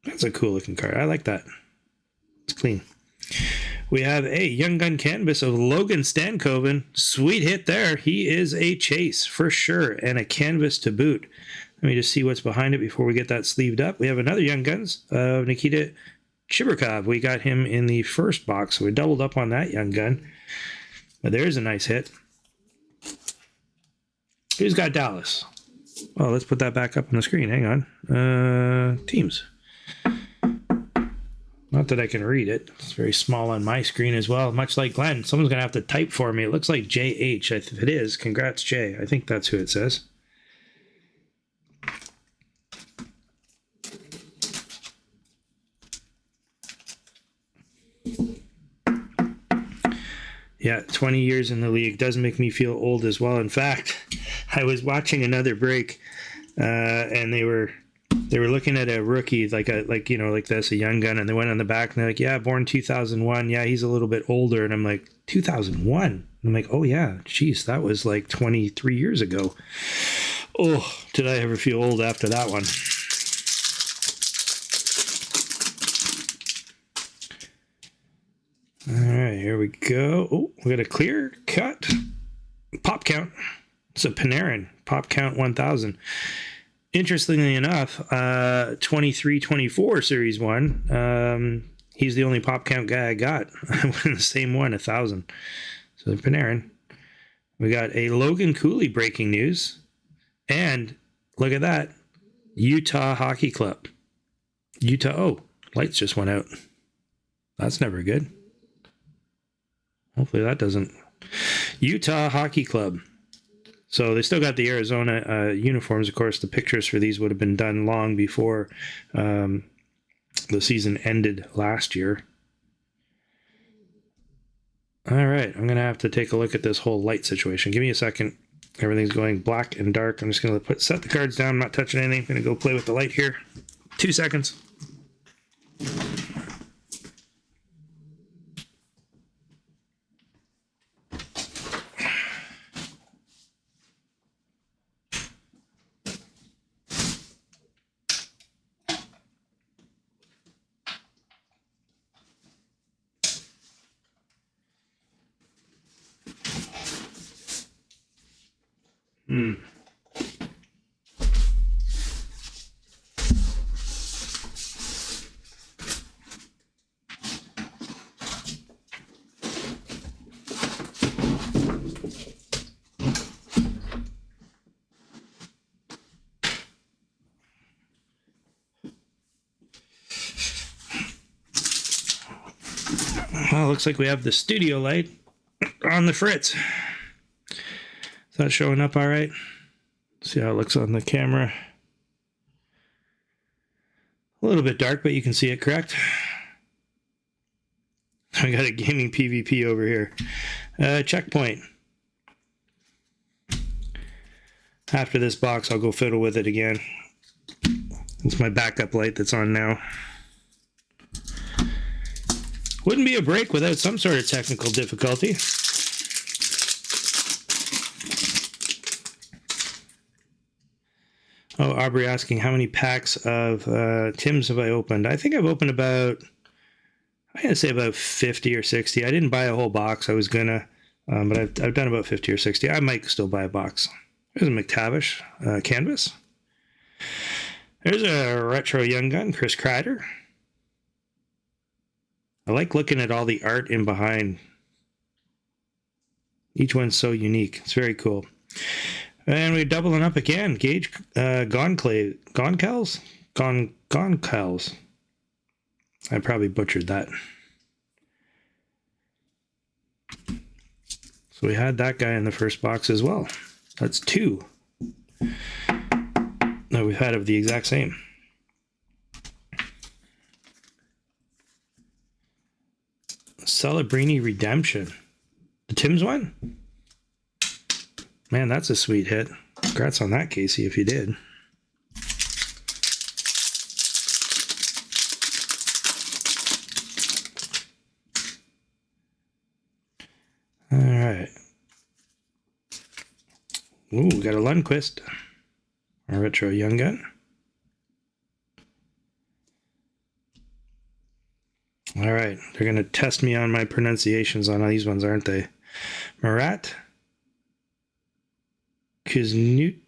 That's a cool looking card. I like that. It's clean. We have a Young Gun canvas of Logan Stankoven. Sweet hit there. He is a chase for sure, and a canvas to boot. Let me just see what's behind it before we get that sleeved up. We have another Young Guns of Nikita Chibrikov. We got him in the first box, so we doubled up on that Young Gun. But there's a nice hit. Who's got Dallas? Oh, let's put that back up on the screen. Hang on. Teams. Not that I can read it. It's very small on my screen as well. Much like Glenn. Someone's going to have to type for me. It looks like JH. If it is, congrats, Jay. I think that's who it says. Yeah, 20 years in the league does make me feel old as well. In fact, I was watching another break, and they were looking at a rookie like this, a Young Gun, and they went on the back and they're like, yeah, born 2001. Yeah, he's a little bit older. And I'm like, 2001? I'm like, oh yeah, geez, that was like 23 years ago. Oh, did I ever feel old after that one? All right, here we go. Oh, we got a clear cut pop count. It's a Panarin pop count 1000. Interestingly enough, 23-24 Series 1. He's the only pop count guy I got. I went the same one, 1000. So Panarin. We got a Logan Cooley breaking news. And look at that. Utah Hockey Club. Utah. Oh, lights just went out. That's never good. Hopefully that doesn't. Utah Hockey Club. So they still got the Arizona uniforms. Of course, the pictures for these would have been done long before the season ended last year. All right, I'm going to have to take a look at this whole light situation. Give me a second. Everything's going black and dark. I'm just going to set the cards down. I'm not touching anything. I'm going to go play with the light here. 2 seconds. Well, looks like we have the studio light on the fritz. Is that showing up all right? See how it looks on the camera. A little bit dark, but you can see it, correct? I got a gaming PvP over here. Checkpoint. After this box, I'll go fiddle with it again. It's my backup light that's on now. Wouldn't be a break without some sort of technical difficulty. Oh, Aubrey asking how many packs of Tim's have I opened? I think I've opened about, I'm going to say about 50 or 60. I didn't buy a whole box. I was going to, but I've done about 50 or 60. I might still buy a box. There's a McTavish canvas. There's a retro young gun, Chris Kreider. I like looking at all the art in behind. Each one's so unique. It's very cool. And we're doubling up again. Gage Goncalves? Goncalves. I probably butchered that. So we had that guy in the first box as well. That's two that we've had of the exact same. Celebrini Redemption. The Tim's one? Man, that's a sweet hit. Congrats on that, Casey, if you did. All right. Ooh, we got a Lundqvist. Our retro young gun. All right. They're going to test me on my pronunciations on these ones, aren't they? Marat Kuznetsov?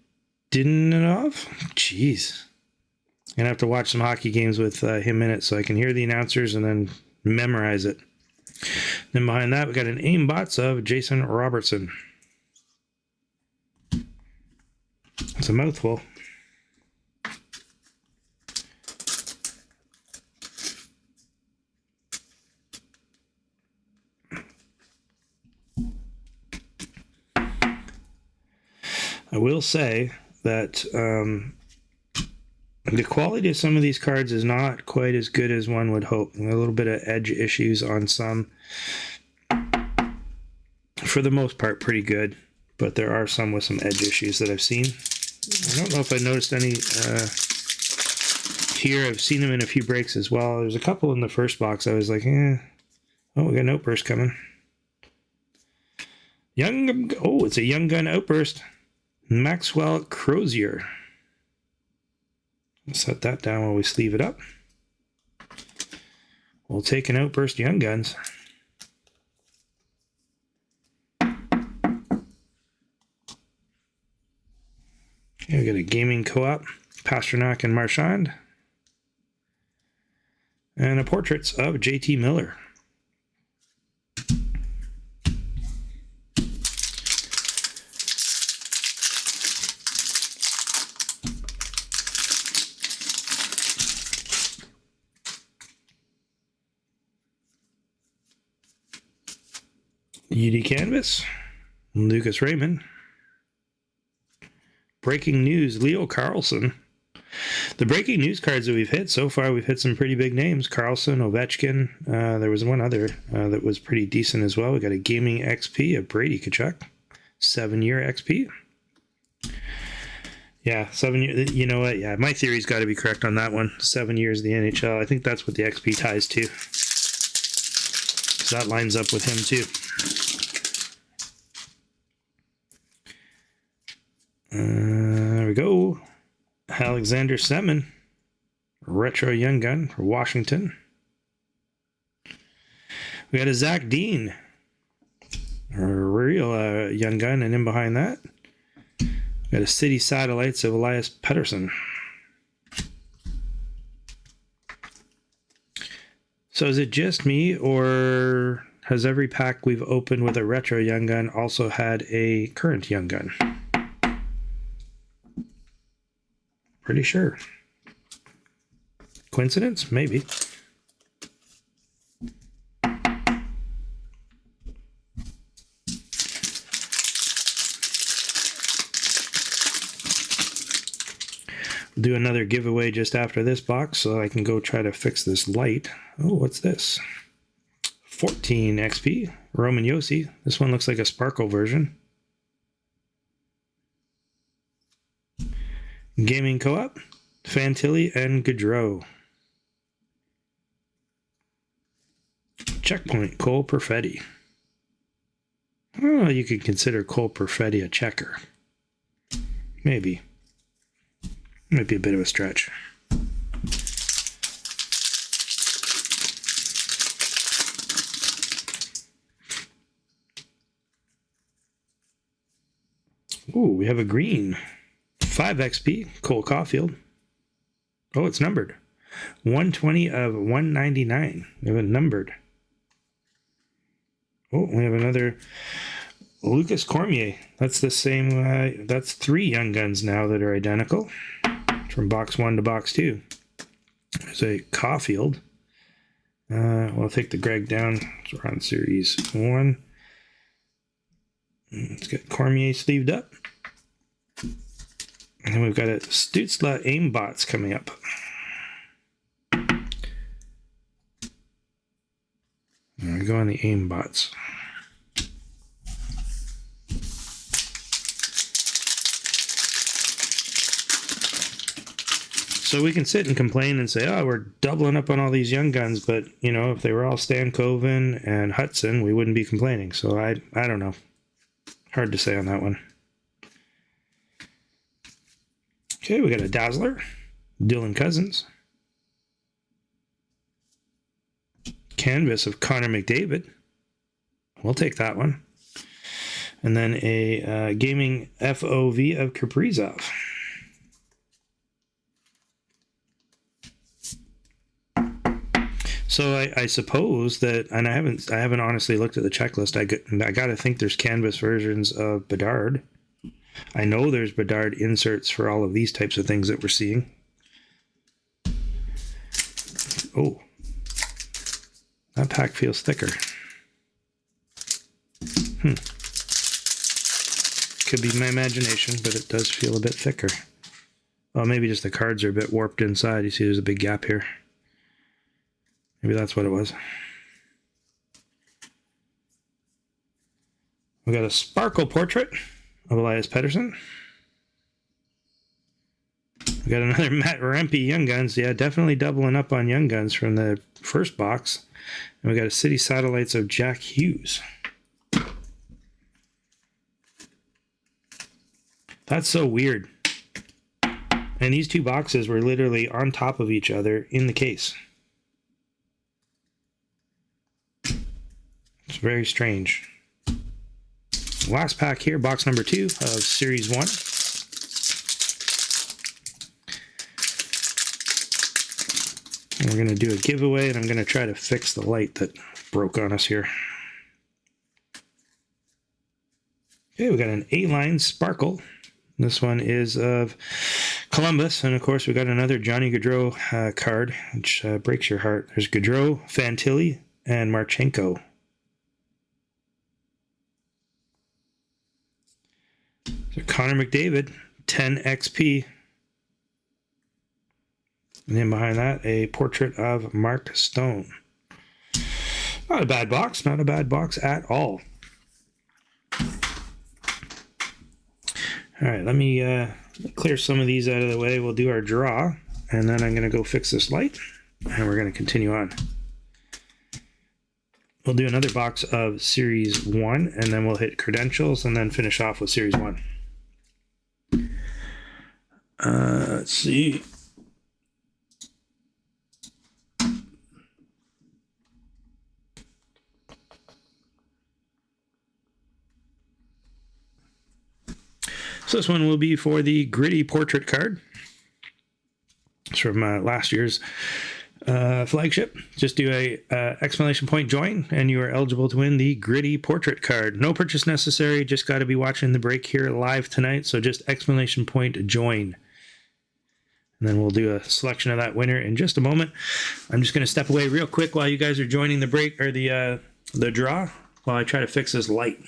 Jeez. I'm going to have to watch some hockey games with him in it so I can hear the announcers and then memorize it. Then behind that, we got an aimbots of Jason Robertson. It's a mouthful. I will say that the quality of some of these cards is not quite as good as one would hope. A little bit of edge issues on some. For the most part, pretty good. But there are some with some edge issues that I've seen. I don't know if I noticed any here. I've seen them in a few breaks as well. There's a couple in the first box. I was like, eh. Oh, we got an outburst coming. It's a young gun outburst. Maxwell Crozier. Set that down while we sleeve it up. We'll take an outburst young guns. Okay, we got a gaming co-op, Pasternak and Marchand. And a portraits of JT Miller. UD Canvas, Lucas Raymond. Breaking news, Leo Carlson. The breaking news cards that we've hit so far, we've hit some pretty big names. Carlson, Ovechkin. There was one other that was pretty decent as well. We got a gaming XP of Brady Tkachuk, 7-year XP. Yeah, 7 years. You know what? Yeah, my theory's got to be correct on that one. 7 years in the NHL. I think that's what the XP ties to. So that lines up with him too. There we go. Alexander Semin, retro young gun for Washington. We got a Zach Dean, a real young gun, and in behind that, we got a City Satellites of Elias Pettersson. So is it just me, or has every pack we've opened with a retro young gun also had a current young gun? Pretty sure. Coincidence? Maybe. We'll do another giveaway just after this box so I can go try to fix this light. Oh, what's this? 14 XP. Roman Josi. This one looks like a sparkle version. Gaming Co-op. Fantilli and Gaudreau. Checkpoint. Cole Perfetti. Oh, you could consider Cole Perfetti a checker. Maybe. Might be a bit of a stretch. Ooh, we have a green. 5 XP, Cole Caulfield. Oh, it's numbered. 120 of 199. We have it numbered. Oh, we have another Lucas Cormier. That's the same. That's 3 young guns now that are identical. From box 1 to box 2. There's a Caulfield. We'll take the Greg down. So we're on series 1. Let's get Cormier sleeved up. And then we've got a Stutzla Aimbots coming up. There we go on the Aimbots. So we can sit and complain and say, oh, we're doubling up on all these young guns, but, you know, if they were all Stankoven and Hudson, we wouldn't be complaining. So I don't know. Hard to say on that one. Okay, we got a Dazzler, Dylan Cousins. Canvas of Connor McDavid. We'll take that one. And then a Gaming FOV of Kaprizov. So I suppose that, and I haven't honestly looked at the checklist. I got to think there's canvas versions of Bedard. I know there's Bedard inserts for all of these types of things that we're seeing. Oh, that pack feels thicker. Could be my imagination, but it does feel a bit thicker. Well, maybe just the cards are a bit warped inside. You see there's a big gap here. Maybe that's what it was. We got a Sparkle portrait of Elias Pettersson. We got another Matt Rempe Young Guns. Yeah, definitely doubling up on Young Guns from the first box. And we got a City Satellites of Jack Hughes. That's so weird. And these two boxes were literally on top of each other in the case. It's very strange. Last pack here, box number 2 of Series 1. And we're going to do a giveaway, and I'm going to try to fix the light that broke on us here. Okay, we got an A-line Sparkle. This one is of Columbus, and of course we got another Johnny Gaudreau card, which breaks your heart. There's Gaudreau, Fantilli, and Marchenko. So Connor McDavid, 10 XP. And then behind that, a portrait of Mark Stone. Not a bad box. Not a bad box at all. All right, let me clear some of these out of the way. We'll do our draw, and then I'm going to go fix this light, and we're going to continue on. We'll do another box of Series 1, and then we'll hit credentials, and then finish off with Series 1. Let's see. So this one will be for the Gritty Portrait card. It's from last year's flagship. Just do a exclamation point join, and you are eligible to win the Gritty Portrait card. No purchase necessary. Just got to be watching the break here live tonight. So just exclamation point join. And then we'll do a selection of that winner in just a moment. I'm just going to step away real quick while you guys are joining the break or the draw while I try to fix this light.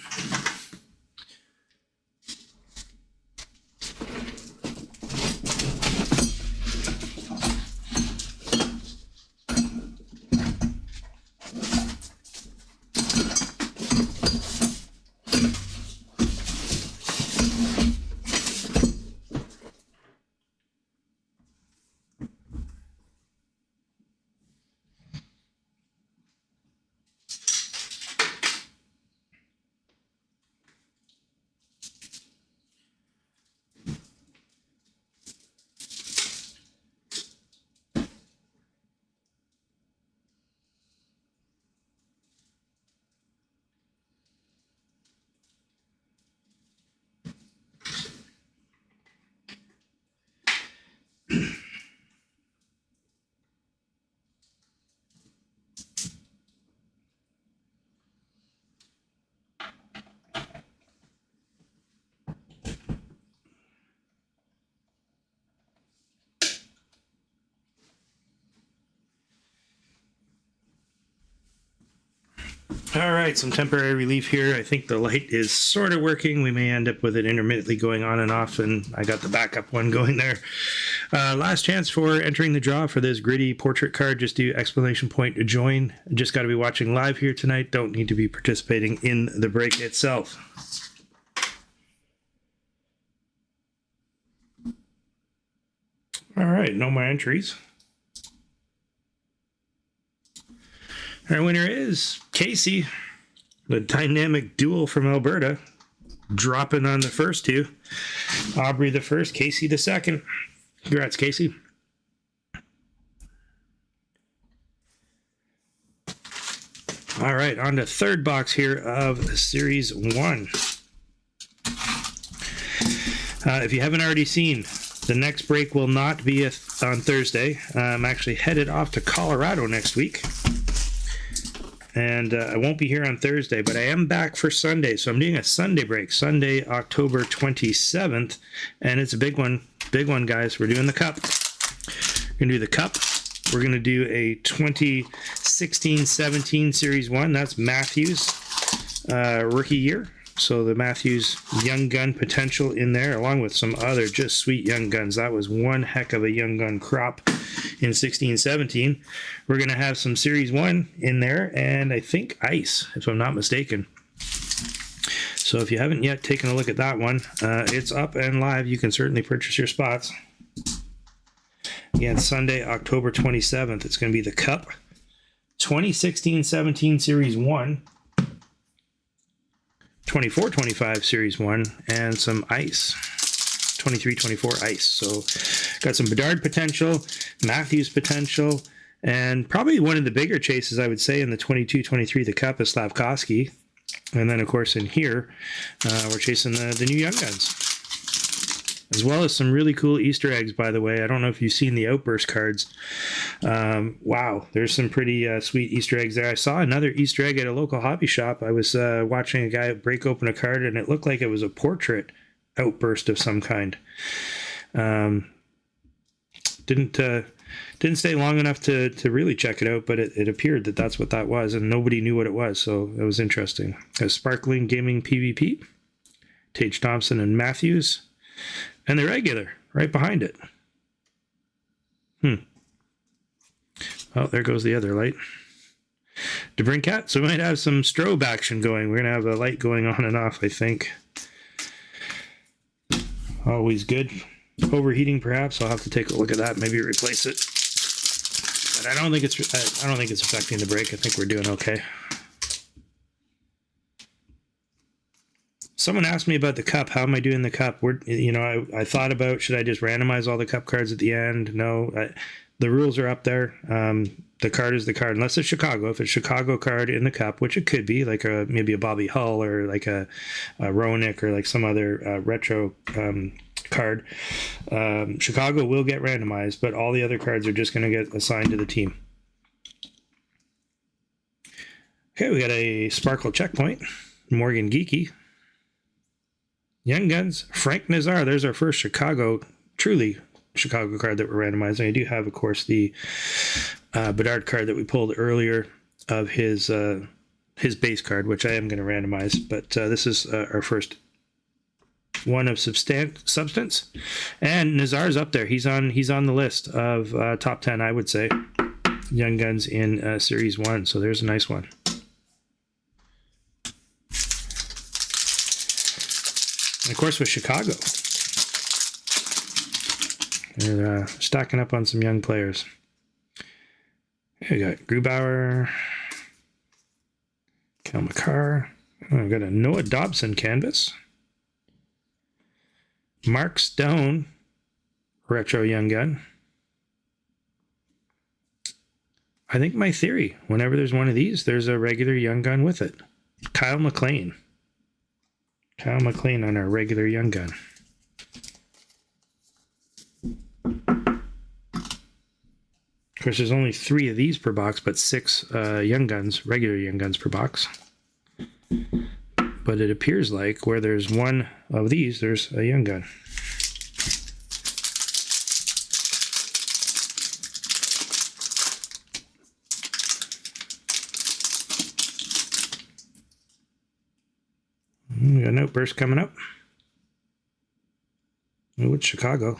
All right, some temporary relief here. I think the light is sort of working. We may end up with it intermittently going on and off, and I got the backup one going there. Last chance for entering the draw for this Gritty Portrait card. Just do exclamation point to join. Just got to be watching live here tonight. Don't need to be participating in the break itself. All right, no more entries. Our winner is Casey, the dynamic duel from Alberta, dropping on the first two. Aubrey the first, Casey the second. Congrats, Casey. All right, on to third box here of Series 1. If you haven't already seen, the next break will not be on Thursday. I'm actually headed off to Colorado next week. And I won't be here on Thursday, but I am back for Sunday. So I'm doing a Sunday break, Sunday, October 27th. And it's a big one, guys. We're doing the Cup. We're going to do the Cup. We're going to do a 2016-17 Series 1. That's Matthews' rookie year. So the Matthews young gun potential in there, along with some other just sweet young guns. That was one heck of a young gun crop in 16-17. We're going to have some Series 1 in there, and I think Ice, if I'm not mistaken. So if you haven't yet taken a look at that one, it's up and live. You can certainly purchase your spots. Again, Sunday, October 27th. It's going to be the Cup 2016-17 Series 1. 24-25 Series 1, and some Ice. 23-24 Ice. So got some Bedard potential, Matthews potential, and probably one of the bigger chases, I would say, in the 22-23, the Cup is Slavkovsky. And then, of course, in here, we're chasing the new Young Guns. As well as some really cool Easter eggs, by the way. I don't know if you've seen the Outburst cards. Wow, there's some pretty sweet Easter eggs there. I saw another Easter egg at a local hobby shop. I was watching a guy break open a card, and it looked like it was a portrait outburst of some kind. Didn't stay long enough to really check it out, but it appeared that that's what that was, and nobody knew what it was, so it was interesting. A Sparkling Gaming PvP, Tage Thompson and Matthews, and the regular right behind it. Oh, there goes the other light. DeBrincat. So we might have some strobe action going. We're going to have a light going on and off, I think. Always good. overheating perhaps. I'll have to take a look at that, maybe replace it. But I don't think it's affecting the break. I think we're doing okay. Someone asked me about the cup. How am I doing the cup? I thought about, should I just randomize all the cup cards at the end? No, the rules are up there. The card is the card, unless it's Chicago. If it's Chicago card in the cup, which it could be, like maybe a Bobby Hull or like a Roenick or like some other retro card, Chicago will get randomized, but all the other cards are just going to get assigned to the team. Okay, we got a Sparkle Checkpoint, Morgan Geeky. Young Guns, Frank Nazar. There's our first truly Chicago card that we're randomizing. I do have, of course, the Bedard card that we pulled earlier of his base card, which I am going to randomize. But this is our first one of substance. And Nazar's up there. He's on the list of top 10, I would say, Young Guns in Series 1. So there's a nice one. And of course, with Chicago, they're stacking up on some young players. Here we got Grubauer, Cal McCarr. We've got a Noah Dobson canvas. Mark Stone, retro young gun. I think my theory, whenever there's one of these, there's a regular young gun with it. Kyle McLean. Kyle McLean on our regular young gun. Of course, there's only 3 of these per box, but 6 young guns, regular young guns per box. But it appears like where there's one of these, there's a young gun. We got an outburst coming up. Oh, it's Chicago.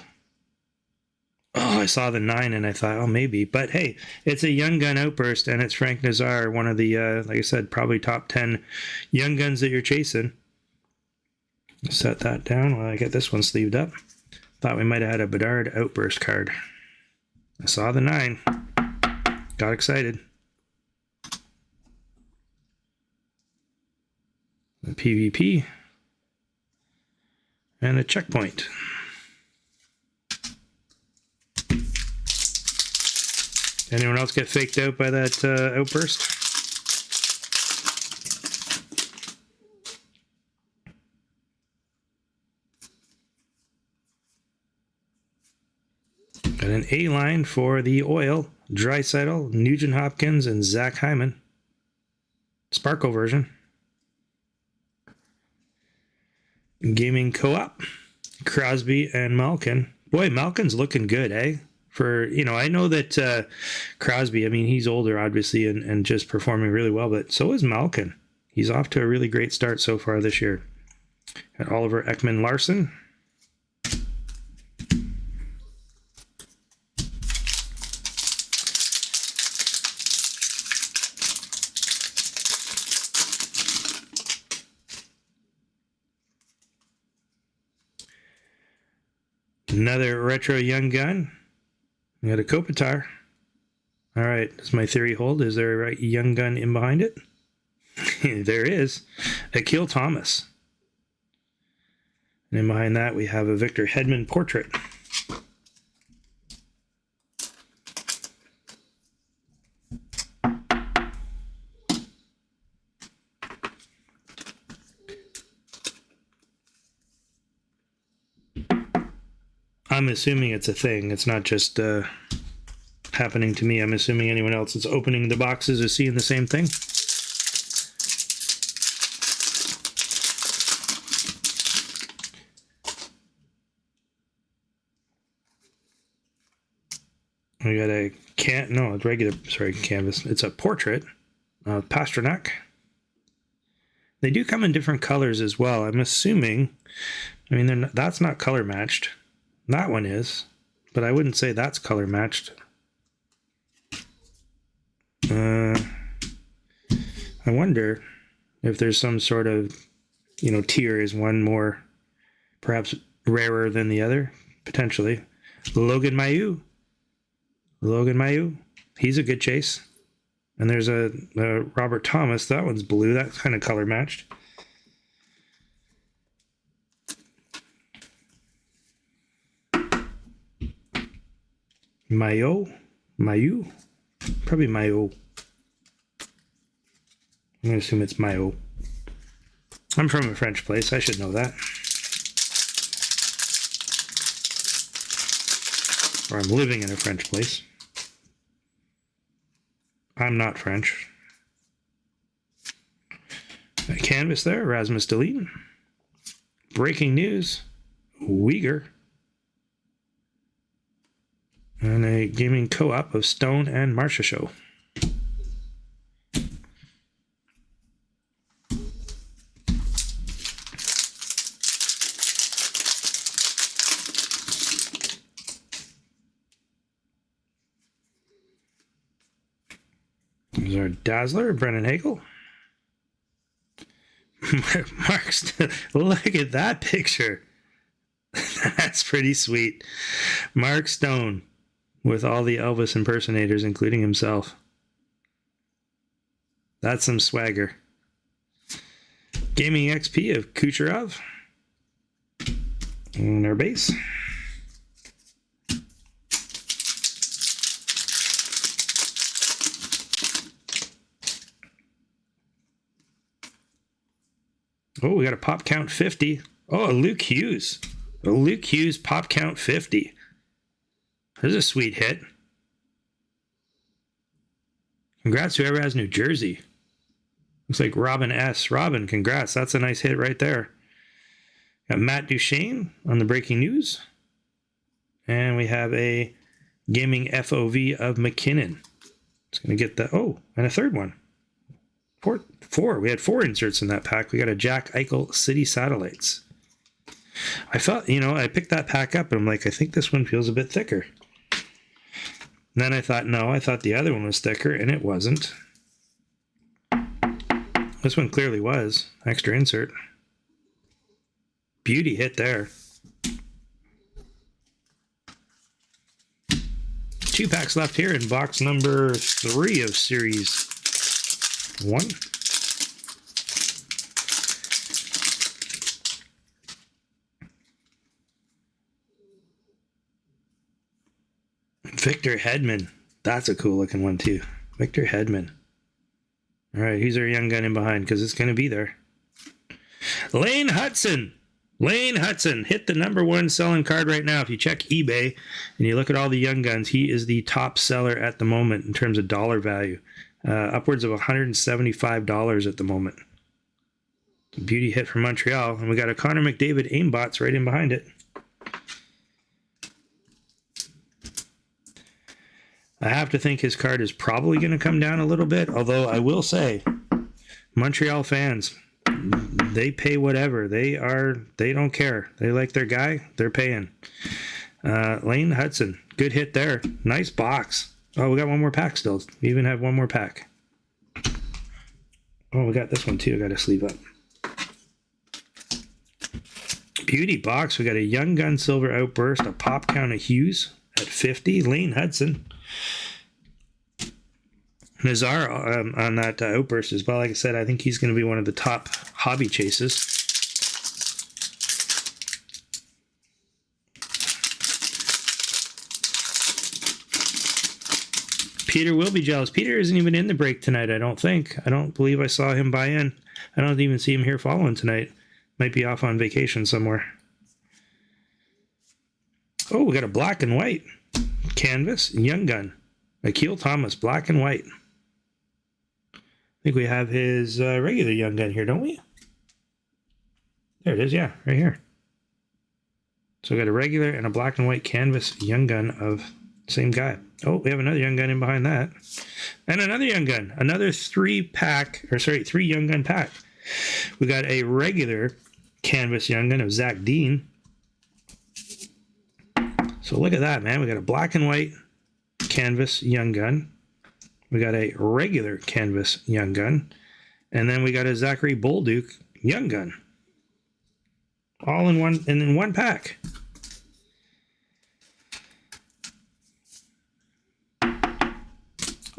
Oh, I saw the 9 and I thought, oh, maybe. But hey, it's a young gun outburst and it's Frank Nazar, one of the, like I said, probably top 10 young guns that you're chasing. Set that down while I get this one sleeved up. Thought we might have had a Bedard outburst card. I saw the 9. Got excited. A PvP. And a checkpoint. Anyone else get faked out by that outburst? Got an A line for the oil, Draisaitl, Nugent Hopkins, and Zach Hyman. Sparkle version. Gaming Co-op, Crosby and Malkin. Boy, Malkin's looking good, eh? I know that Crosby, I mean, he's older, obviously, and just performing really well, but so is Malkin. He's off to a really great start so far this year. Got Oliver Ekman-Larsson. Another retro young gun. We got a Kopitar. All right, does my theory hold? Is there a young gun in behind it? There is. Akil Thomas. And in behind that, we have a Victor Hedman portrait. I'm assuming it's a thing. It's not just happening to me. I'm assuming anyone else that's opening the boxes is seeing the same thing. We got a canvas. It's a portrait of Pasternak. They do come in different colors as well. I'm assuming, that's not color matched. That one is, but I wouldn't say that's color matched. I wonder if there's some sort of, tier. Is one more perhaps rarer than the other? potentially. Logan Mailloux. He's a good chase. And there's a Robert Thomas. That one's blue. That's kind of color matched. Mailloux? Probably Mailloux. I'm going to assume it's Mailloux. I'm from a French place. I should know that. Or I'm living in a French place. I'm not French. A canvas there, Rasmus Dahlin. Breaking news, Uyghur. And a gaming co-op of Stone and Marcia Show. There's our Dazzler, Brennan Hagel. Mark's, look at that picture. That's pretty sweet. Mark Stone with all the Elvis impersonators, including himself. That's some swagger. Gaming XP of Kucherov. And our base. Oh, we got a pop count 50. Oh, a Luke Hughes. A Luke Hughes pop count 50. This is a sweet hit. Congrats whoever has New Jersey. Looks like Robin S. Robin, congrats. That's a nice hit right there. Got Matt Duchesne on the breaking news. And we have a gaming FOV of McKinnon. It's going to get the... Oh, and a third one. Four. We had 4 inserts in that pack. We got a Jack Eichel City Satellites. I felt, I picked that pack up and I'm like, I think this one feels a bit thicker. And then I thought, no, I thought the other one was thicker, and it wasn't. This one clearly was. Extra insert. Beauty hit there. 2 packs left here in box number 3 of Series 1. Victor Hedman. That's a cool looking one too. Victor Hedman. All right, who's our young gun in behind? Because it's going to be there. Lane Hudson. Lane Hudson hit the #1 selling card right now. If you check eBay and you look at all the young guns, he is the top seller at the moment in terms of dollar value. Upwards of $175 at the moment. Beauty hit from Montreal. And we got a Connor McDavid aimbots right in behind it. I have to think his card is probably going to come down a little bit, although I will say, Montreal fans, they pay whatever. They don't care. They like their guy, they're paying. Lane Hudson, good hit there. Nice box. Oh, we got one more pack still. We even have one more pack. Oh, we got this one too. I got to sleeve up. Beauty box. We got a Young Gun Silver Outburst, a pop count of Hughes at 50. Lane Hudson. Nazar on that outburst as well. Like I said, I think he's going to be one of the top hobby chases. Peter will be jealous. Peter isn't even in the break tonight, I don't think. I don't believe I saw him buy in. I don't even see him here following tonight. Might be off on vacation somewhere. Oh, we got a black and white canvas Young Gun. Akil Thomas, black and white. I think we have his regular Young Gun here, don't we? There it is, yeah, right here. So we got a regular and a black and white canvas Young Gun of same guy. Oh, we have another Young Gun in behind that. And another Young Gun. Another 3 Young Gun pack. We got a regular canvas Young Gun of Zach Dean. So look at that, man. We got a black and white canvas Young Gun. We got a regular canvas Young Gun. And then we got a Zachary Bolduc Young Gun. All in one pack.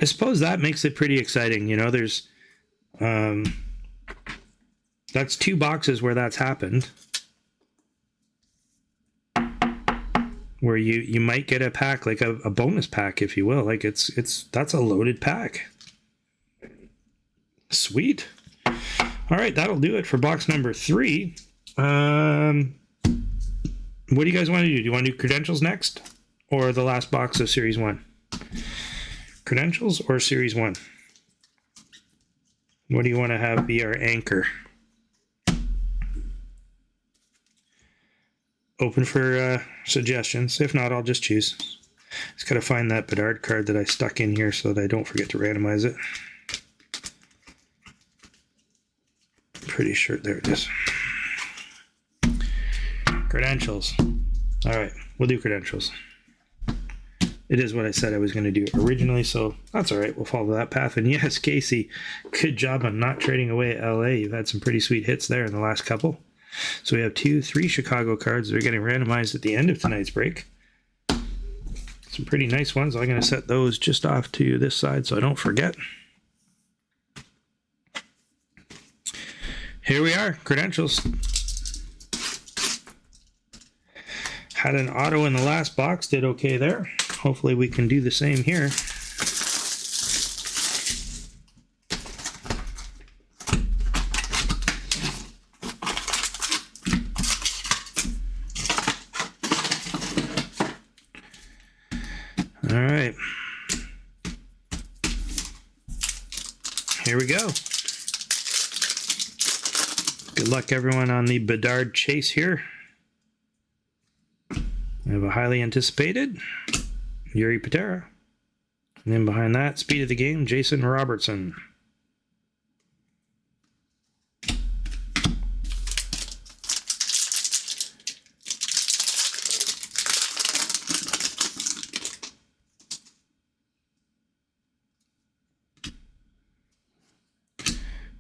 I suppose that makes it pretty exciting. You know, there's that's 2 boxes where that's happened. Where you might get a pack, like a bonus pack, if you will. Like that's a loaded pack. Sweet. All right, that'll do it for box number 3. What do you guys want to do? Do you want to do credentials next? Or the last box of Series 1? Credentials or Series 1? What do you want to have be our anchor? Open for suggestions. If not, I'll just choose. Just got to find that Bedard card that I stuck in here so that I don't forget to randomize it. Pretty sure, there it is. Credentials. All right, we'll do credentials. It is what I said I was going to do originally, so that's all right. We'll follow that path. And yes, Casey, good job on not trading away at LA. You've had some pretty sweet hits there in the last couple. So we have 3 Chicago cards that are getting randomized at the end of tonight's break. Some pretty nice ones. I'm going to set those just off to this side so I don't forget. Here we are, credentials. Had an auto in the last box, did okay there. Hopefully we can do the same here. All right. Here we go. Good luck, everyone, on the Bedard chase here. We have a highly anticipated Yuri Patera. And then behind that, speed of the game, Jason Robertson.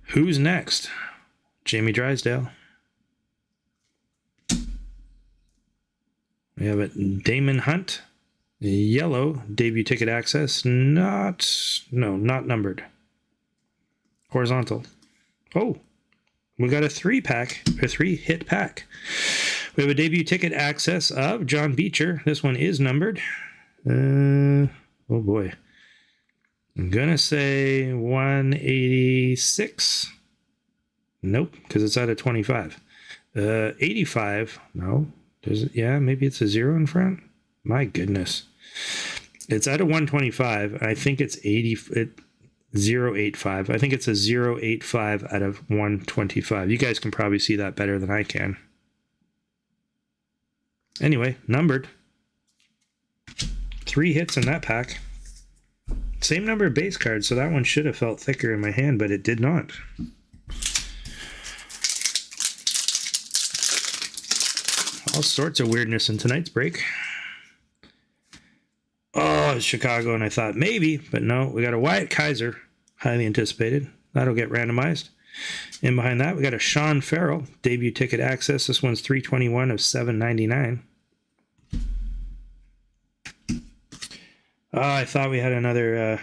Who's next? Jamie Drysdale. We have it, Damon Hunt. Yellow, debut ticket access. Not numbered. Horizontal. Oh, we got a 3-hit pack. We have a debut ticket access of John Beecher. This one is numbered. Oh boy. I'm gonna say 186. Nope, because it's out of 25. 85. No. Does it? Yeah, maybe it's a 0 in front. My goodness. It's out of 125. I think it's 085. I think it's a 085 out of 125. You guys can probably see that better than I can. Anyway, numbered. 3 hits in that pack. Same number of base cards, so that one should have felt thicker in my hand, but it did not. All sorts of weirdness in tonight's break. Oh, it's Chicago, and I thought maybe, but no. We got a Wyatt Kaiser, highly anticipated. That'll get randomized. And behind that, we got a Sean Farrell, debut ticket access. This one's 321 of 799. I thought we had another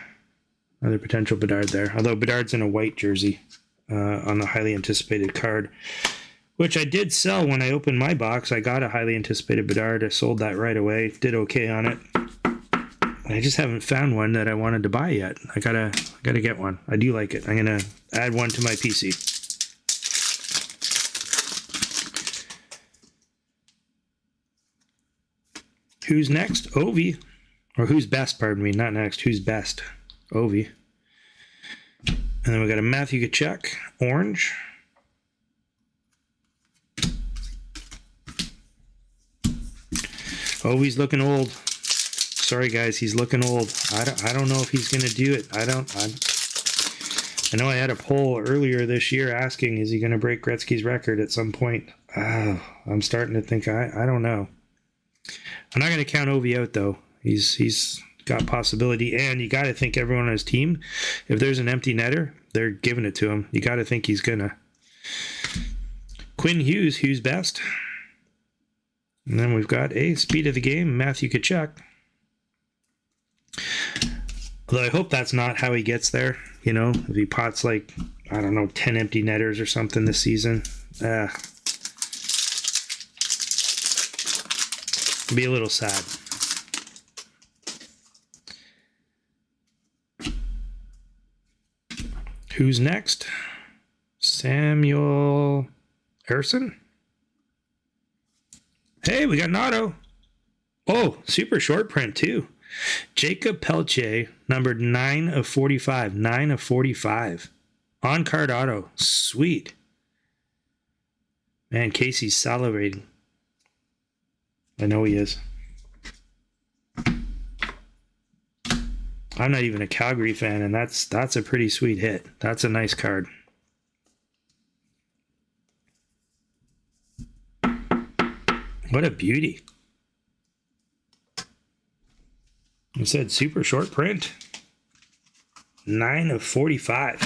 potential Bedard there. Although Bedard's in a white jersey on the highly anticipated card, which I did sell when I opened my box. I got a highly anticipated Bedard. I sold that right away. Did okay on it. I just haven't found one that I wanted to buy yet. I gotta get one. I do like it. I'm gonna add one to my PC. Who's next? Ovi. Or who's best, pardon me, not next. Who's best? Ovi. And then we got a Matthew Tkachuk, orange. Ovi's looking old. Sorry, guys, he's looking old. I don't know if he's going to do it. I know I had a poll earlier this year asking, is he going to break Gretzky's record at some point? I'm starting to think, I don't know. I'm not going to count Ovi out, though. He's got possibility, and you got to think everyone on his team, if there's an empty netter, they're giving it to him. You got to think he's going to. Quinn Hughes, who's best? And then we've got a speed of the game, Matthew Tkachuk. Although I hope that's not how he gets there. You know, if he pots like, I don't know, 10 empty netters or something this season. Be a little sad. Who's next? Samuel Harrison. Hey, we got an auto. Oh, super short print too. Jacob Pelche, numbered 9 of 45. 9 of 45. On card auto. Sweet. Man, Casey's salivating. I know he is. I'm not even a Calgary fan, and that's a pretty sweet hit. That's a nice card. What a beauty. I said super short print. 9 of 45.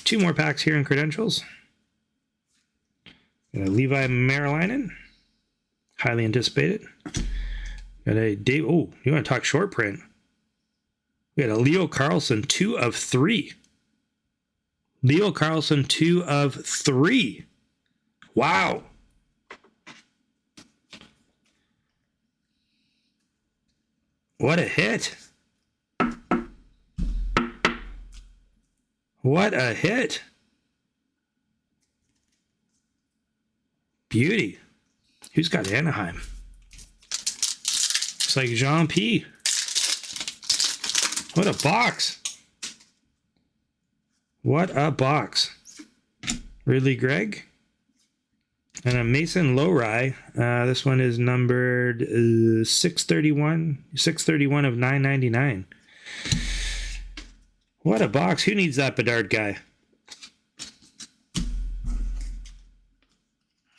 Two more packs here in credentials. Got a Levi Marilainen. Highly anticipated. Got a Dave. Oh, you want to talk short print? We got a Leo Carlsson, 2 of 3. Leo Carlsson, 2 of 3. Wow. What a hit. What a hit. Beauty. Who's got Anaheim? It's like Jean P. What a box. What a box. Ridley Gregg. And a Mason Lowry. This one is numbered 631. 631 of 999. What a box. Who needs that Bedard guy?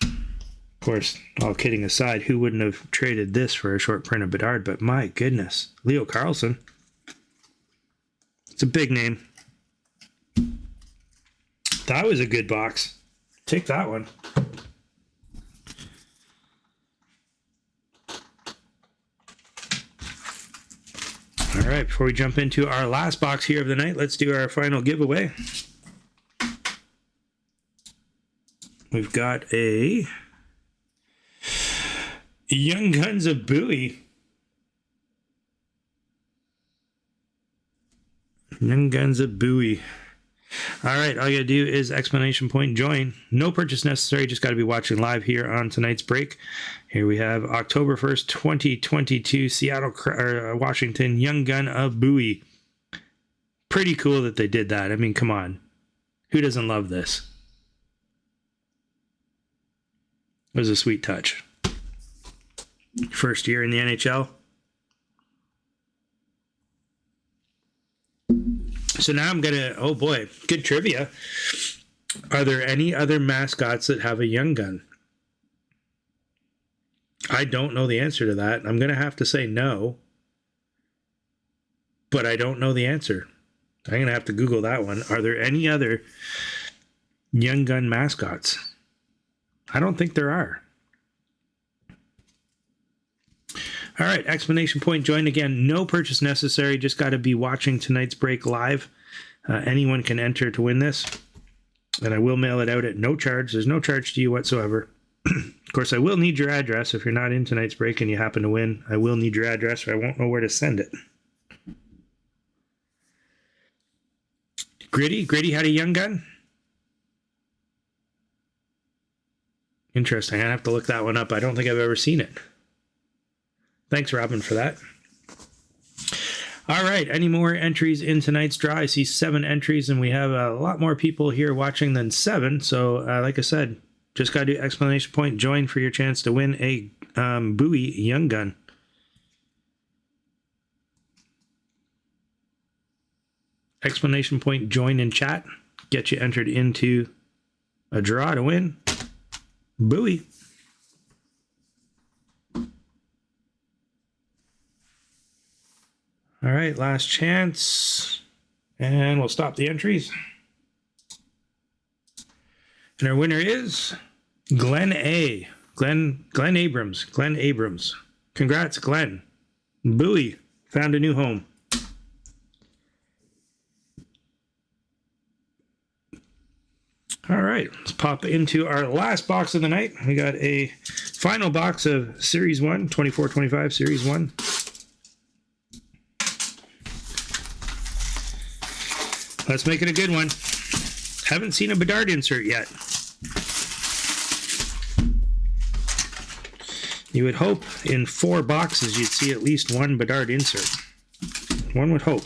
Of course, all kidding aside, who wouldn't have traded this for a short print of Bedard? But my goodness. Leo Carlsson. It's a big name. That was a good box. Take that one. All right, before we jump into our last box here of the night, let's do our final giveaway. We've got a Young Guns of Bowie. Young Guns of Bowie. All right, all you gotta do is exclamation point join. No purchase necessary, just gotta be watching live here on tonight's break. Here we have October 1st, 2022, Seattle, Washington, Young Gun of Bowie. Pretty cool that they did that. I mean, come on. Who doesn't love this? It was a sweet touch. First year in the NHL. So now I'm going to, oh boy, good trivia. Are there any other mascots that have a Young Gun? I don't know the answer to that. I'm going to have to say no. But I don't know the answer. I'm going to have to Google that one. Are there any other Young Gun mascots? I don't think there are. All right, exclamation point join again. No purchase necessary. Just got to be watching tonight's break live. Anyone can enter to win this. And I will mail it out at no charge. There's no charge to you whatsoever. Of course, I will need your address. If you're not in tonight's break and you happen to win, I will need your address or I won't know where to send it. Gritty had a Young Gun? Interesting. I have to look that one up. I don't think I've ever seen it. Thanks, Robin, for that. All right, any more entries in tonight's draw? I see 7 entries, and we have a lot more people here watching than 7. So, like I said, just got to do exclamation point join for your chance to win a Bowie Young Gun. Exclamation point join in chat. Get you entered into a draw to win Bowie. All right, last chance. And we'll stop the entries. And our winner is Glenn A. Glenn Abrams. Glenn Abrams. Congrats, Glenn. Bowie found a new home. All right, let's pop into our last box of the night. We got a final box of Series 1, 24-25 Series 1. Let's make it a good one. Haven't seen a Bedard insert yet. You would hope in 4 boxes you'd see at least one Bedard insert. One would hope.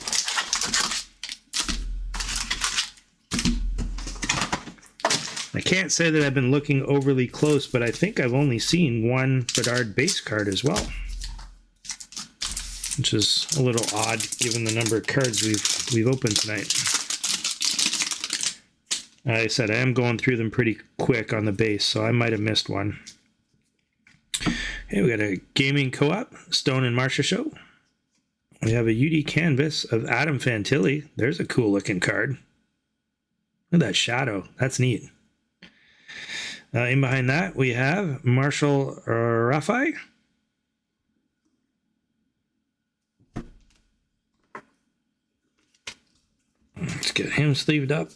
I can't say that I've been looking overly close, but I think I've only seen one Bedard base card as well, which is a little odd given the number of cards we've opened tonight. Like I said, I am going through them pretty quick on the base, so I might have missed one. Okay, we got a Gaming Co-op, Stone and Marcia Show. We have a UD Canvas of Adam Fantilli. There's a cool looking card. Look at that shadow. That's neat. In behind that, we have Marshall Raffai. Let's get him sleeved up.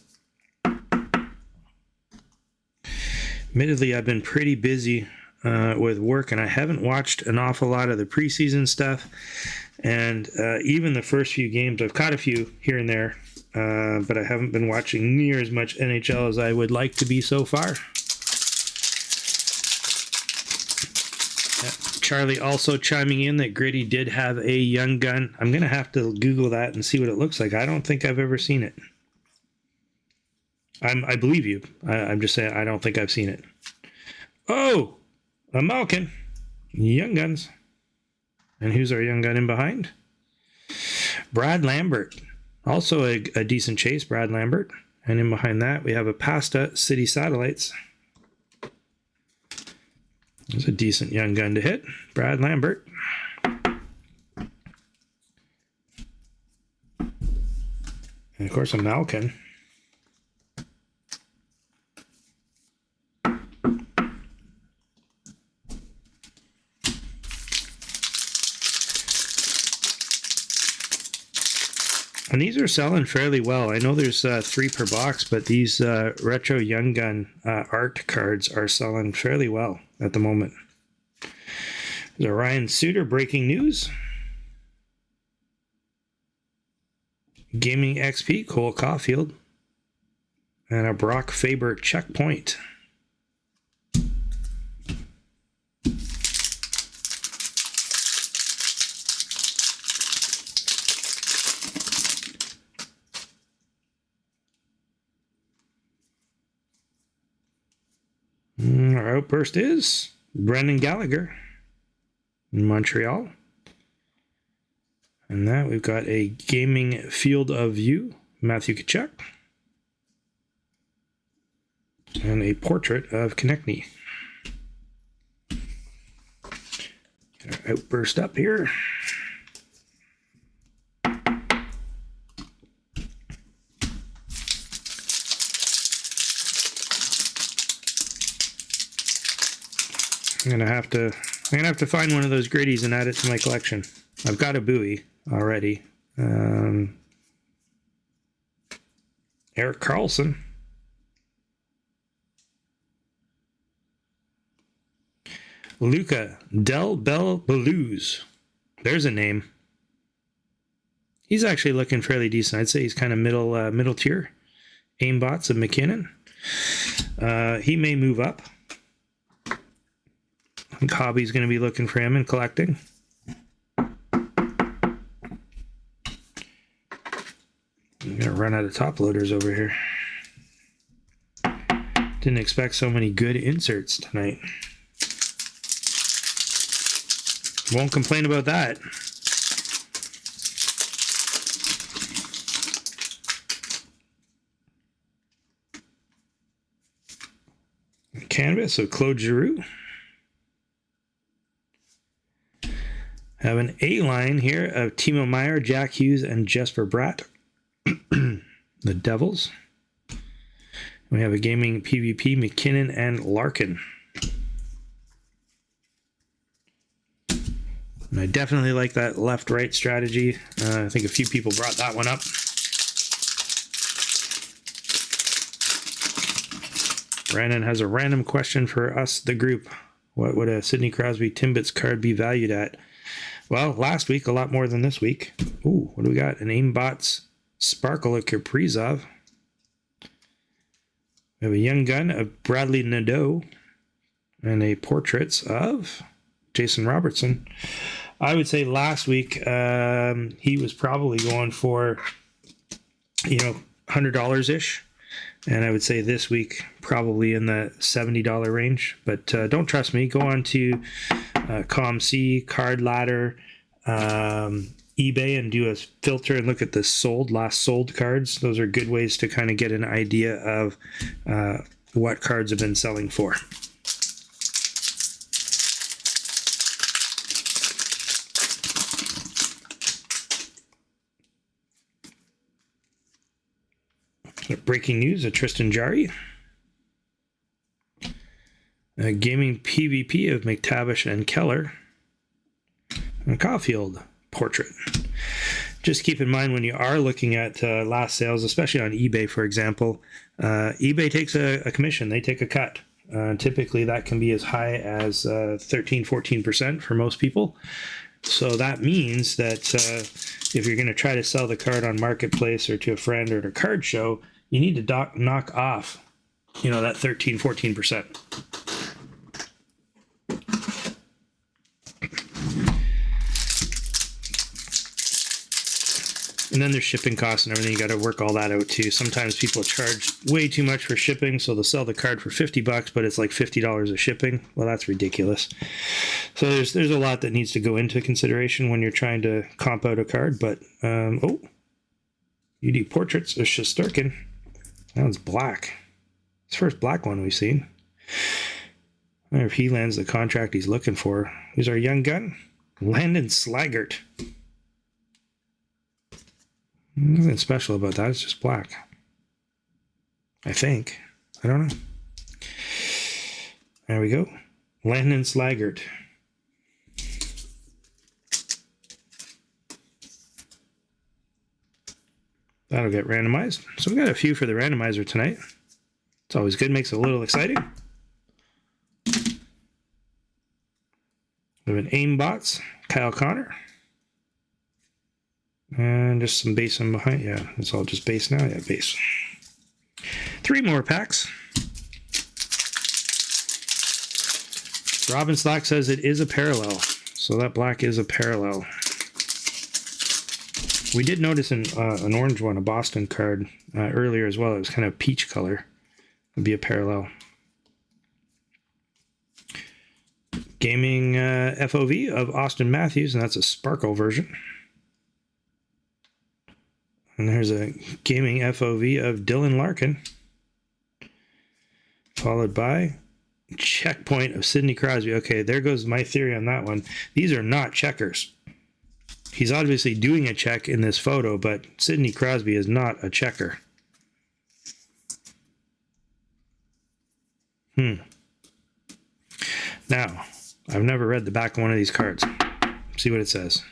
Admittedly, I've been pretty busy with work, and I haven't watched an awful lot of the preseason stuff. And even the first few games, I've caught a few here and there, but I haven't been watching near as much NHL as I would like to be so far. Charlie also chiming in that Gritty did have a young gun. I'm going to have to Google that and see what it looks like. I don't think I've ever seen it. I believe you. I'm just saying I don't think I've seen it. Oh, a Malkin. Young guns. And who's our young gun in behind? Brad Lambert. Also a decent chase, Brad Lambert. And in behind that, we have a Pasta City Satellites. There's a decent young gun to hit. Brad Lambert. And of course, a Malkin. And these are selling fairly well. I know there's 3 per box, but these retro Young Gun art cards are selling fairly well at the moment. There's a Ryan Suter breaking news. Gaming XP, Cole Caulfield. And a Brock Faber checkpoint. Our outburst is Brendan Gallagher in Montreal. And that we've got a Gaming Field of View, Matthew Tkachuk. And a portrait of Konechny. Get our outburst up here. I'm gonna have to find one of those gritties and add it to my collection. I've got a Bowie already. Eric Carlson. Luca Del Bel Belouz. There's a name. He's actually looking fairly decent. I'd say he's kind of middle tier. Aimbots of McKinnon. He may move up. I think Hobby's going to be looking for him and collecting. I'm going to run out of top loaders over here. Didn't expect so many good inserts tonight. Won't complain about that. Canvas of Claude Giroux. Have an A-line here of Timo Meier, Jack Hughes, and Jesper Bratt. The Devils. We have a Gaming PvP, McKinnon and Larkin. And I definitely like that left-right strategy. I think a few people brought that one up. Brandon has a random question for us, the group. What would a Sidney Crosby Timbits card be valued at? Well, last week, a lot more than this week. Ooh, what do we got? An Aimbots Sparkle of Kaprizov. We have a Young Gun of Bradley Nadeau. And a Portraits of Jason Robertson. I would say last week he was probably going for, $100-ish. And I would say this week probably in the $70 range. But don't trust me. Go on to ComC, Card Ladder, eBay, and do a filter and look at the last sold cards. Those are good ways to kind of get an idea of what cards have been selling for. Breaking news, a Tristan Jarry. A Gaming PvP of McTavish and Keller. And a Caulfield portrait. Just keep in mind when you are looking at last sales, especially on eBay, for example, eBay takes a commission. They take a cut. Typically, that can be as high as 13-14% for most people. So that means that if you're going to try to sell the card on Marketplace or to a friend or at a card show, you need to knock off, that 13-14%. And then there's shipping costs and everything. You got to work all that out too. Sometimes people charge way too much for shipping, so they'll sell the card for $50, but it's like $50 of shipping. Well, that's ridiculous. So there's a lot that needs to go into consideration when you're trying to comp out a card. But UD Portraits of Shesterkin. That one's black. It's the first black one we've seen. I wonder if he lands the contract he's looking for. Who's our young gun? Landon Slaggert. Nothing special about that. It's just black. I think. I don't know. There we go. Landon Slaggert. That'll get randomized. So we got a few for the randomizer tonight. It's always good. Makes it a little exciting. We have an Aimbots, Kyle Connor. And just some base in behind. Yeah, it's all just base now. Yeah, base. 3 more packs. Robin Slack says it is a parallel. So that black is a parallel. We did notice an orange one, a Boston card, earlier as well. It was kind of peach color. Would be a parallel. Gaming FOV of Austin Matthews, and that's a sparkle version. And there's a Gaming FOV of Dylan Larkin. Followed by Checkpoint of Sidney Crosby. Okay, there goes my theory on that one. These are not checkers. He's obviously doing a check in this photo, but Sidney Crosby is not a checker. Now, I've never read the back of one of these cards. See what it says.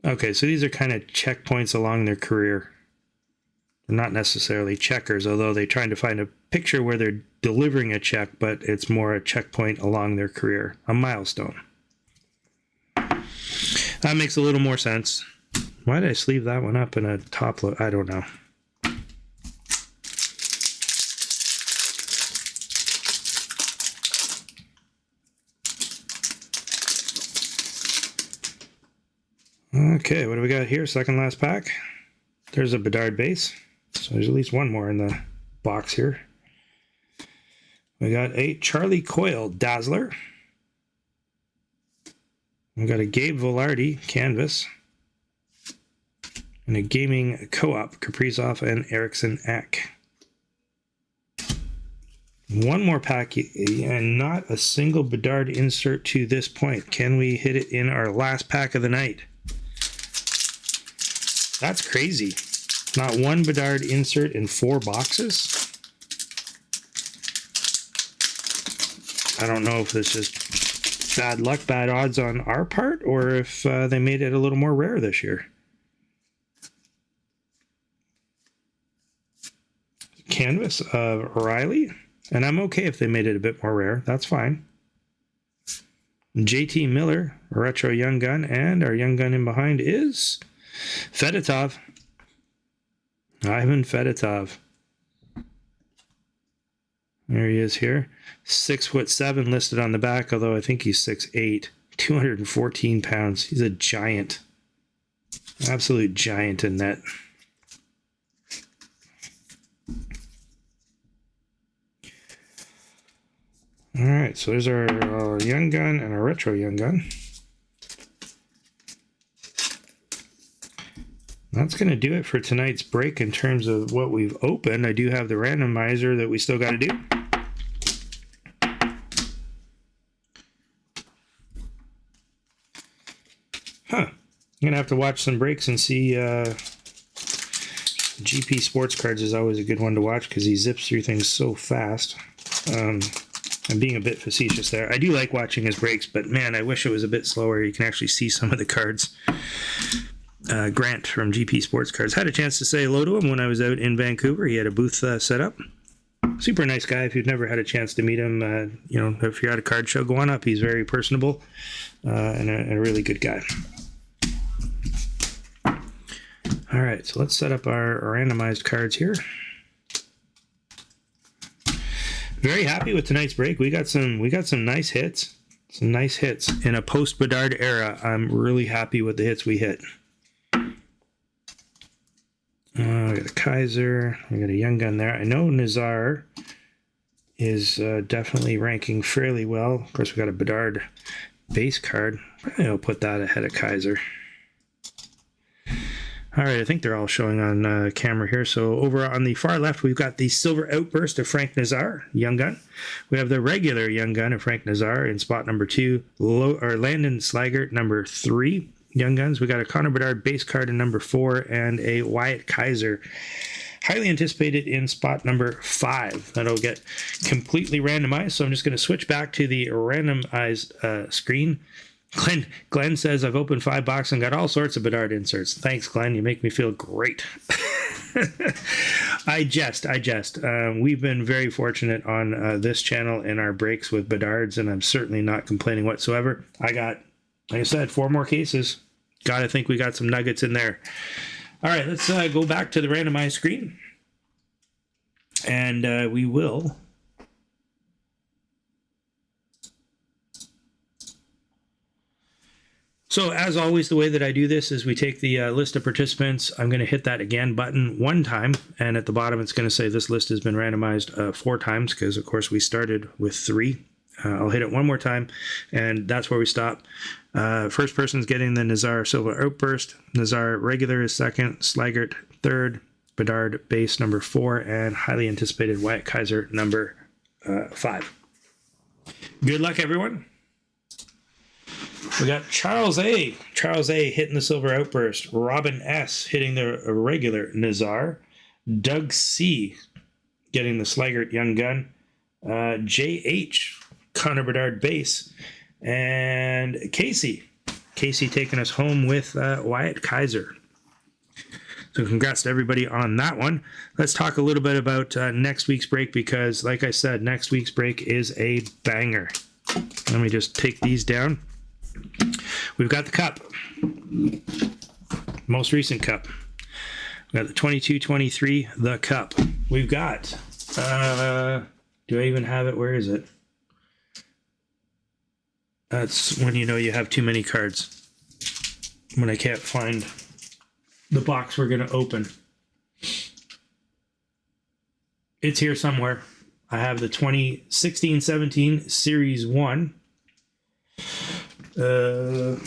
Okay, so these are kind of checkpoints along their career. They're not necessarily checkers, although they're trying to find a picture where they're delivering a check, but it's more a checkpoint along their career, a milestone. That makes a little more sense. Why did I sleeve that one up in a top load? I don't know. Okay, what do we got here? Second last pack. There's a Bedard base. So there's at least one more in the box here. We got a Charlie Coyle Dazzler. We got a Gabe Velarde canvas. And a Gaming Co-op Kaprizov and Eriksson Ek. One more pack and not a single Bedard insert to this point. Can we hit it in our last pack of the night? That's crazy. Not one Bedard insert in 4 boxes. I don't know if this just bad luck, bad odds on our part, or if they made it a little more rare this year. Canvas of Riley, and I'm okay if they made it a bit more rare. That's fine. JT Miller, retro young gun, and our young gun in behind is Fedotov. Ivan Fedotov. There he is here. 6'7" listed on the back, although I think he's 6'8", 214 pounds. He's a giant. Absolute giant in net. All right, so there's our young gun and our retro young gun. That's going to do it for tonight's break in terms of what we've opened. I do have the randomizer that we still got to do. I'm going to have to watch some breaks and see. GP Sports Cards is always a good one to watch because he zips through things so fast. I'm being a bit facetious there. I do like watching his breaks, but man, I wish it was a bit slower. You can actually see some of the cards. Grant from GP Sports Cards. Had a chance to say hello to him when I was out in Vancouver. He had a booth set up. Super nice guy. If you've never had a chance to meet him, if you're at a card show, go on up. He's very personable and a really good guy. All right, so let's set up our randomized cards here. Very happy with tonight's break. We got some nice hits. Some nice hits in a post-Bedard era. I'm really happy with the hits we hit. We got a Kaiser. We got a young gun there. I know Nazar is definitely ranking fairly well. Of course, we got a Bedard base card. I'll put that ahead of Kaiser. All right, I think they're all showing on camera here. So over on the far left, we've got the Silver Outburst of Frank Nazar, young gun. We have the regular young gun of Frank Nazar in spot number 2. Landon Slaggert, number 3, young guns. We got a Connor Bedard base card in number 4 and a Wyatt Kaiser, highly anticipated, in spot number 5. That'll get completely randomized. So I'm just going to switch back to the randomized screen. Glenn says, I've opened 5 boxes and got all sorts of Bedard inserts. Thanks, Glenn. You make me feel great. I jest. We've been very fortunate on this channel in our breaks with Bedards, and I'm certainly not complaining whatsoever. I got, like I said, 4 more cases. Gotta think we got some nuggets in there. All right, let's go back to the randomized screen. And we will... So as always, the way that I do this is we take the list of participants. I'm going to hit that again button 1 time, and at the bottom it's going to say this list has been randomized 4 times because, of course, we started with 3. I'll hit it 1 more time, and that's where we stop. First person's getting the Nazar Silver Outburst. Nazar regular is 2nd, Slaggert 3rd, Bedard base number 4, and highly anticipated Wyatt Kaiser number 5. Good luck, everyone. We got Charles A. Charles A. hitting the Silver Outburst. Robin S. hitting the regular Nazar. Doug C. getting the Slaggert Young Gun. J.H. Connor Bedard base. And Casey. Casey taking us home with Wyatt Kaiser. So congrats to everybody on that one. Let's talk a little bit about next week's break because, like I said, next week's break is a banger. Let me just take these down. We've got the cup, most recent cup. We've got the 22-23, the cup. We've got, do I even have it? Where is it? That's when you know you have too many cards. When I can't find the box we're going to open. It's here somewhere. I have the 2016-17 Series 1. Okay,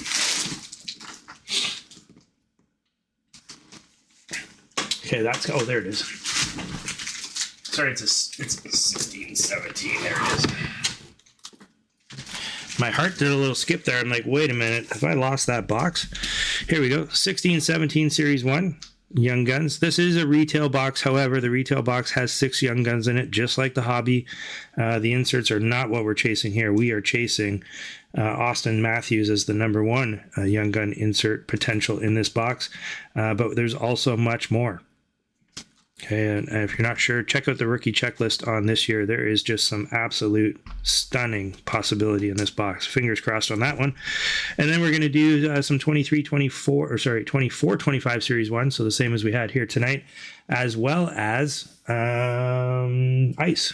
that's, oh, there it is. Sorry, it's a 16-17. There it is. My heart did a little skip there. I'm like, wait a minute, have I lost that box? Here we go. 16-17 Series 1. Young Guns. This is a retail box. However, the retail box has 6 Young Guns in it, just like the hobby. The inserts are not what we're chasing here. We are chasing Austin Matthews as the number 1 Young Gun insert potential in this box. But there's also much more. Okay, and if you're not sure, check out the rookie checklist on this year. There is just some absolute stunning possibility in this box. Fingers crossed on that one. And then we're going to do some 24, 25 Series 1, so the same as we had here tonight, as well as ice.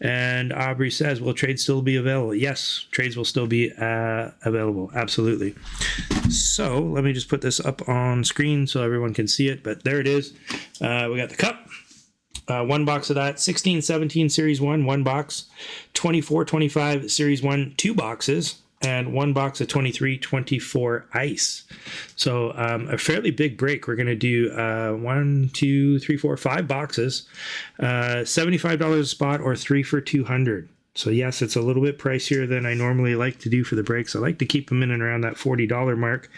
And Aubrey says, will trades still be available? Yes, trades will still be available. Absolutely. So let me just put this up on screen so everyone can see it. But there it is. We got the cup. 1 box of that. 16-17 Series 1, 1 box. 24-25 Series 1, 2 boxes. And 1 box of 23-24 ice. So a fairly big break. We're going to do 5 boxes, $75 a spot, or 3 for $200. So yes, it's a little bit pricier than I normally like to do for the breaks. I like to keep them in and around that $40 mark.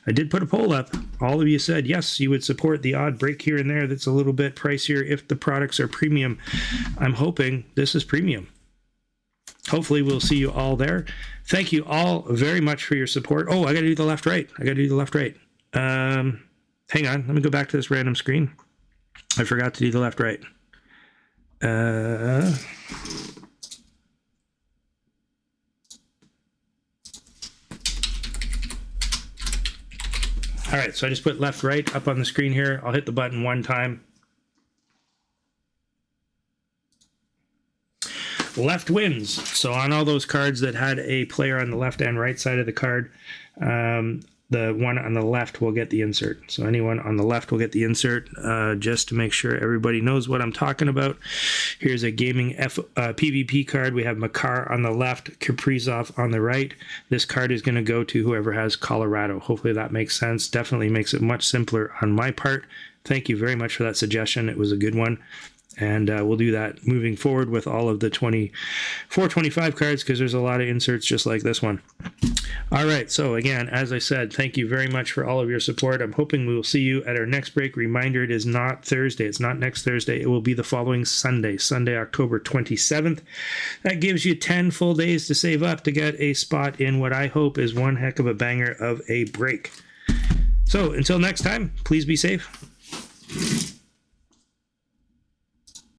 I did put a poll up. All of you said yes, you would support the odd break here and there that's a little bit pricier if the products are premium. I'm hoping this is premium. Hopefully we'll see you all there. Thank you all very much for your support. Oh, I got to do the left right. Hang on. Let me go back to this random screen. I forgot to do the left right. All right, so I just put left right up on the screen here. I'll hit the button 1 time. Left wins. So on all those cards that had a player on the left and right side of the card, the one on the left will get the insert. So anyone on the left will get the insert, just to make sure everybody knows what I'm talking about. Here's a gaming PvP card. We have Makar on the left, Kaprizov on the right. This card is going to go to whoever has Colorado. Hopefully that makes sense. Definitely makes it much simpler on my part. Thank you very much for that suggestion. It was a good one. And we'll do that moving forward with all of the 24-25 cards, because there's a lot of inserts just like this one. All right, so again, as I said, thank you very much for all of your support. I'm hoping we will see you at our next break. Reminder, it is not Thursday. It's not next Thursday. It will be the following Sunday, October 27th. That gives you 10 full days to save up to get a spot in what I hope is one heck of a banger of a break. So until next time, please be safe.